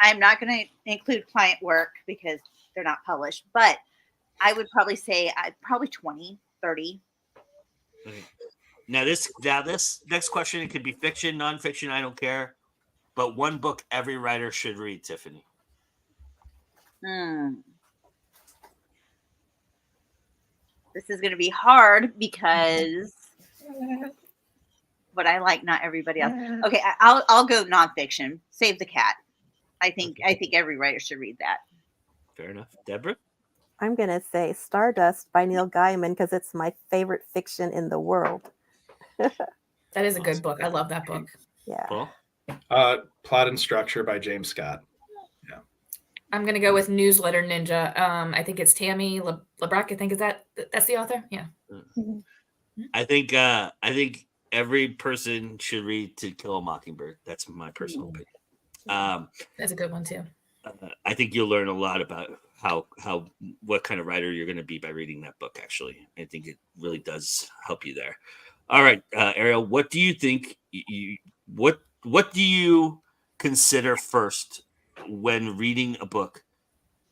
I'm not going to include client work because they're not published, but I would probably say probably 20, 30. Okay. Now this next question, it could be fiction, nonfiction, I don't care. But one book every writer should read, Tiffany. This is going to be hard because what I like, not everybody else. Okay, I'll go nonfiction. Save the Cat. I think every writer should read that. Fair enough. Deborah? I'm going to say Stardust by Neil Gaiman because it's my favorite fiction in the world. That is a good book. I love that book. Yeah. Paul? Plot and Structure by James Scott. Yeah. I'm gonna go with Newsletter Ninja. I think it's Tammy Labrock. I think that's the author. Yeah. I think every person should read To Kill a Mockingbird. That's my personal opinion. That's a good one too. I think you'll learn a lot about what kind of writer you're going to be by reading that book. Actually, I think it really does help you there. All right, Ariel, what do you think? What do you consider first when reading a book?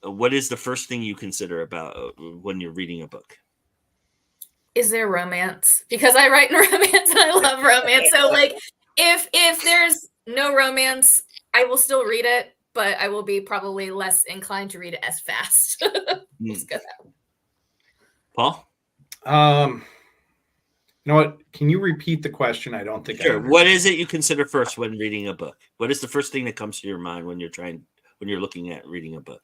What is the first thing you consider about when you're reading a book? is there romance? Because I write in romance and I love romance. So like if there's no romance, I will still read it, but I will be probably less inclined to read it as fast. Let's go that way. Paul? You know what? Can you repeat the question? I don't think I Sure. understand. What is it you consider first when reading a book? What is the first thing that comes to your mind when you're looking at reading a book?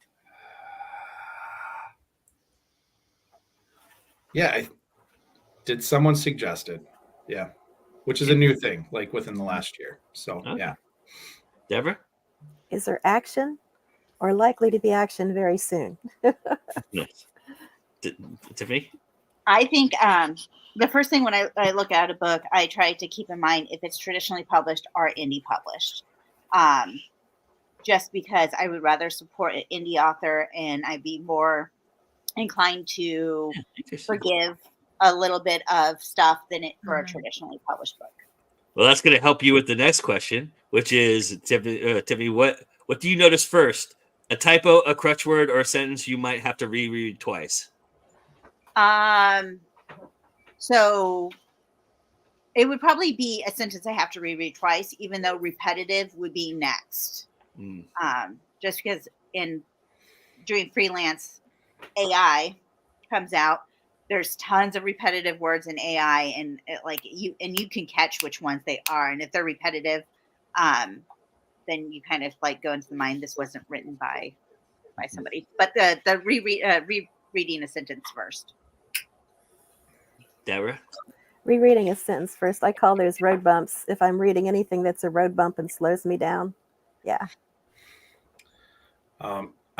Yeah, did someone suggest it? Yeah, which is a new thing, like within the last year. So Okay. yeah. Deborah? Is there action or likely to be action very soon? Yes. Tiffany? I think the first thing when I look at a book, I try to keep in mind if it's traditionally published or indie published. Just because I would rather support an indie author and I'd be more inclined to forgive a little bit of stuff than it for a traditionally published book. Well, that's going to help you with the next question, which is, Tiffany, what do you notice first? A typo, a crutch word, or a sentence you might have to reread twice? So it would probably be a sentence I have to reread twice, even though repetitive would be next. Just because in doing freelance, AI comes out, there's tons of repetitive words in AI, and you can catch which ones they are, and if they're repetitive, then you kind of like go into the mind. This wasn't written by somebody, but the rereading a sentence first. Deborah? Rereading a sentence first. I call those road bumps. If I'm reading anything that's a road bump and slows me down, yeah.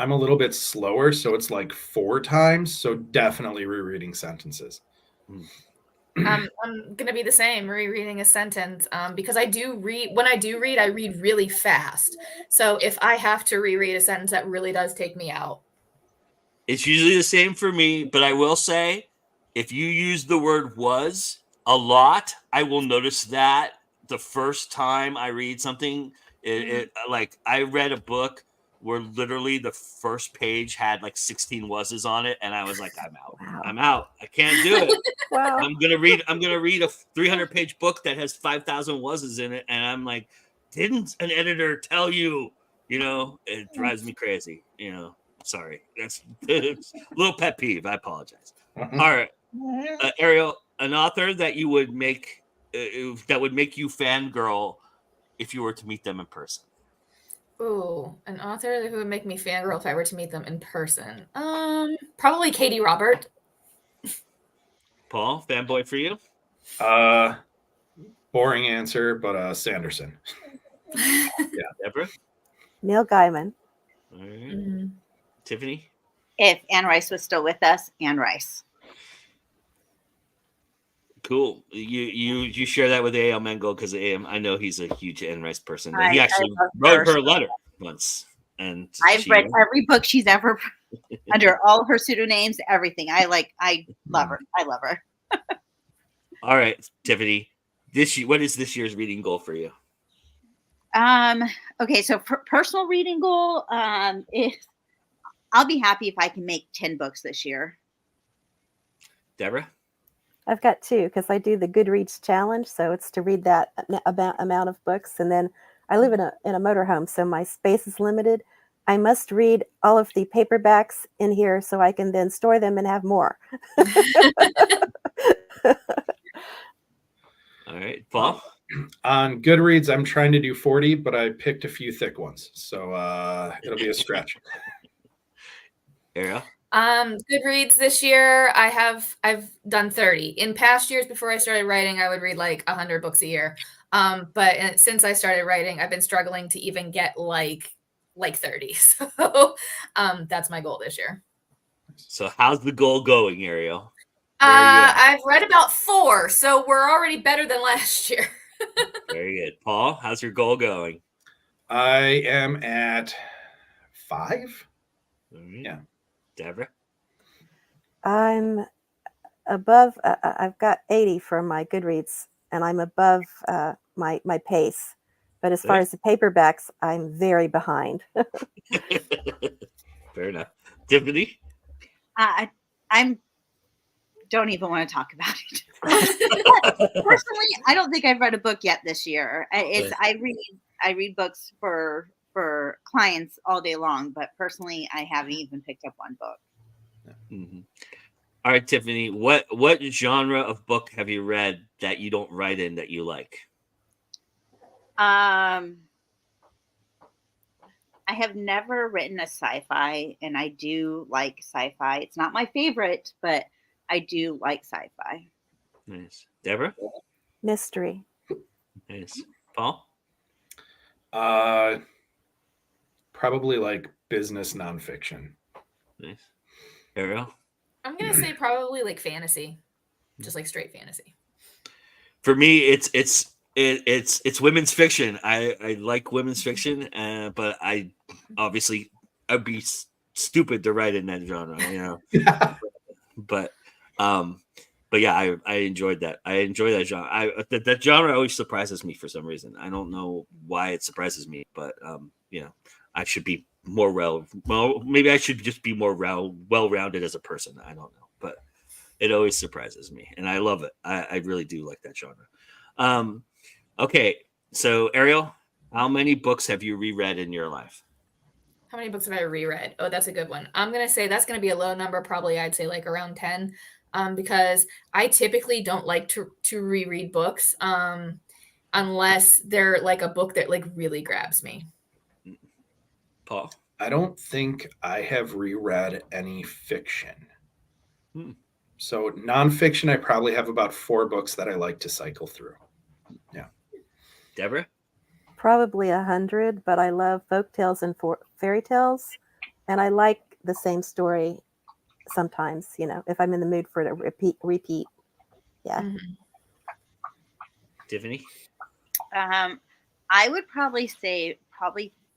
I'm a little bit slower, so it's like 4 times. So definitely rereading sentences. I'm gonna be the same, rereading a sentence, because I do read. When I do read, I read really fast. So if I have to reread a sentence, that really does take me out. It's usually the same for me, but I will say, if you use the word "was" a lot, I will notice that the first time I read something. Like I read a book where literally the first page had like 16 was's on it, and I was like, I'm out. Wow. I'm out. I can't do it. Wow. I'm gonna read a 300-page book that has 5,000 was's in it, and I'm like, didn't an editor tell you? It drives me crazy. Sorry, that's a little pet peeve. I apologize. All right, Ariel, an author that you would make that would make you fangirl if you were to meet them in person. Ooh, an author who would make me fangirl if I were to meet them in person. Probably Katie Robert. Paul, fanboy for you? Boring answer, but Sanderson. Yeah, Deborah? Neil Gaiman. All right. Tiffany? If Anne Rice was still with us, Anne Rice. Cool. You share that with A.L. Mengel because I know he's a huge Anne Rice person. He actually wrote her a letter once, and I've read every book she's ever under all her pseudonyms. Everything I love her. I love her. All right, Tiffany. What is this year's reading goal for you? Okay, so personal reading goal. I'll be happy if I can make 10 books this year. Deborah? I've got 2 because I do the Goodreads challenge, so it's to read that amount of books. And then I live in a motorhome, so my space is limited. I must read all of the paperbacks in here so I can then store them and have more. All right, Paul? On Goodreads, I'm trying to do 40, but I picked a few thick ones, so it'll be a stretch. Ariel? Goodreads this year, I've done 30. In past years before I started writing, I would read like 100 books a year. But since I started writing, I've been struggling to even get like 30. So that's my goal this year. So how's the goal going, Ariel? I've read about 4, so we're already better than last year. Very good. Paul, how's your goal going? I am at 5. Yeah. Deborah? I'm above, I've got 80 for my Goodreads, and I'm above my pace. But as far as the paperbacks, I'm very behind. Fair enough. Tiffany? I'm don't even want to talk about it. Personally, I don't think I've read a book yet this year. I read books for clients all day long, but personally, I haven't even picked up one book. Mm-hmm. All right, Tiffany, what genre of book have you read that you don't write in that you like? I have never written a sci-fi, and I do like sci-fi. It's not my favorite, but I do like sci-fi. Nice. Deborah? Mystery. Nice. Paul? Probably like business nonfiction. Nice. Ariel? I'm gonna say probably like fantasy, just like straight fantasy. For me, it's women's fiction. I like women's fiction, but I'd be stupid to write in that genre, you know. but yeah, I enjoyed that. I enjoy that genre. That genre always surprises me for some reason. I don't know why it surprises me, but you know, I should be more maybe I should just be more well-rounded as a person. I don't know, but it always surprises me, and I love it. I really do like that genre. Okay, so Ariel, how many books have you reread in your life? How many books have I reread? Oh, that's a good one. I'm gonna say that's gonna be a low number. Probably I'd say like around 10, because I typically don't like to reread books unless they're like a book that like really grabs me. Paul? I don't think I have reread any fiction. So nonfiction, I probably have about 4 books that I like to cycle through. Yeah. Deborah? Probably 100, but I love folk tales and fairy tales, and I like the same story sometimes, you know, if I'm in the mood for it to repeat. Yeah. Mm-hmm. Tiffany? I would probably say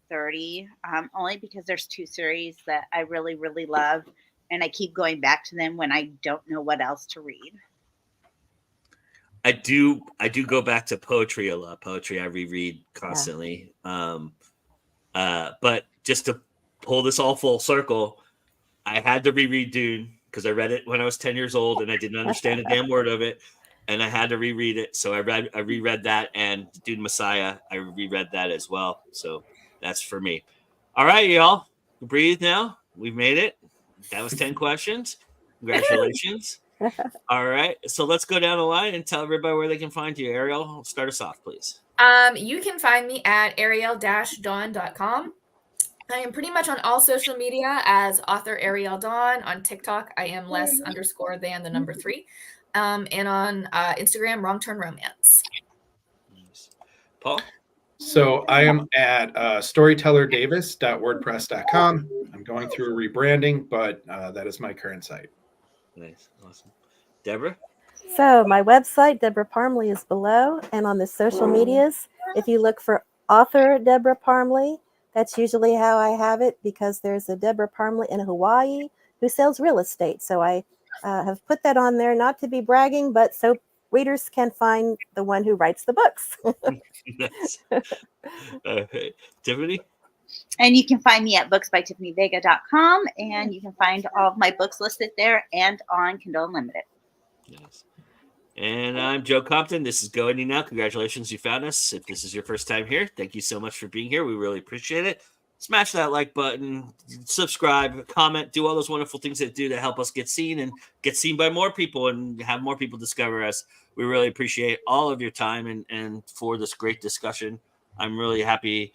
30, only because there's 2 series that I really, really love, and I keep going back to them when I don't know what else to read. I do go back to poetry a lot. Poetry I reread constantly. Yeah. But just to pull this all full circle, I had to reread Dune because I read it when I was 10 years old and I didn't understand a damn word of it. And I had to reread it. So I reread that, and Dune Messiah, I reread that as well. So that's for me. All right, y'all. Breathe now. We've made it. That was 10 questions. Congratulations. All right. So let's go down the line and tell everybody where they can find you. Ariel, start us off, please. You can find me at ariel-dawn.com. I am pretty much on all social media as author Ariel Dawn. On TikTok, I am less _than the number 3. And on Instagram, Wrong Turn Romance. Nice. Paul? So I am at storytellerdavis.wordpress.com. I'm going through a rebranding, but that is my current site. Nice. Awesome. Deborah? So my website, Deborah Parmley, is below, and on the social medias, if you look for author Deborah Parmley, that's usually how I have it, because there's a Deborah Parmley in Hawaii who sells real estate. So I have put that on there, not to be bragging, but so readers can find the one who writes the books. Nice. Tiffany? And you can find me at booksbytiffanyvega.com, and you can find all of my books listed there and on Kindle Unlimited. Nice. And I'm Joe Compton. This is Go Indie Now. Congratulations, you found us. If this is your first time here, thank you so much for being here. We really appreciate it. Smash that like button, subscribe, comment, do all those wonderful things that do to help us get seen and get seen by more people and have more people discover us. We really appreciate all of your time and for this great discussion. I'm really happy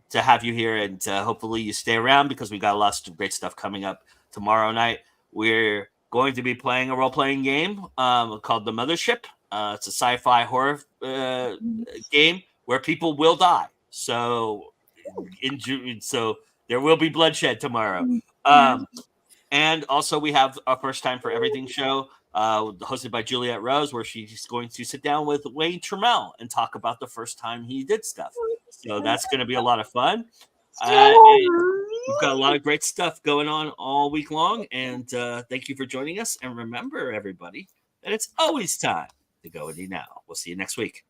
to have you here, and hopefully you stay around because we got lots of great stuff coming up tomorrow night. We're going to be playing a role-playing game called The Mothership. It's a sci-fi horror game where people will die. So there will be bloodshed tomorrow. And also we have our First Time for Everything show hosted by Juliette Rose, where she's going to sit down with Wayne Trammell and talk about the first time he did stuff. So that's going to be a lot of fun. We've got a lot of great stuff going on all week long. And thank you for joining us. And remember, everybody, that it's always time to go indie now. We'll see you next week.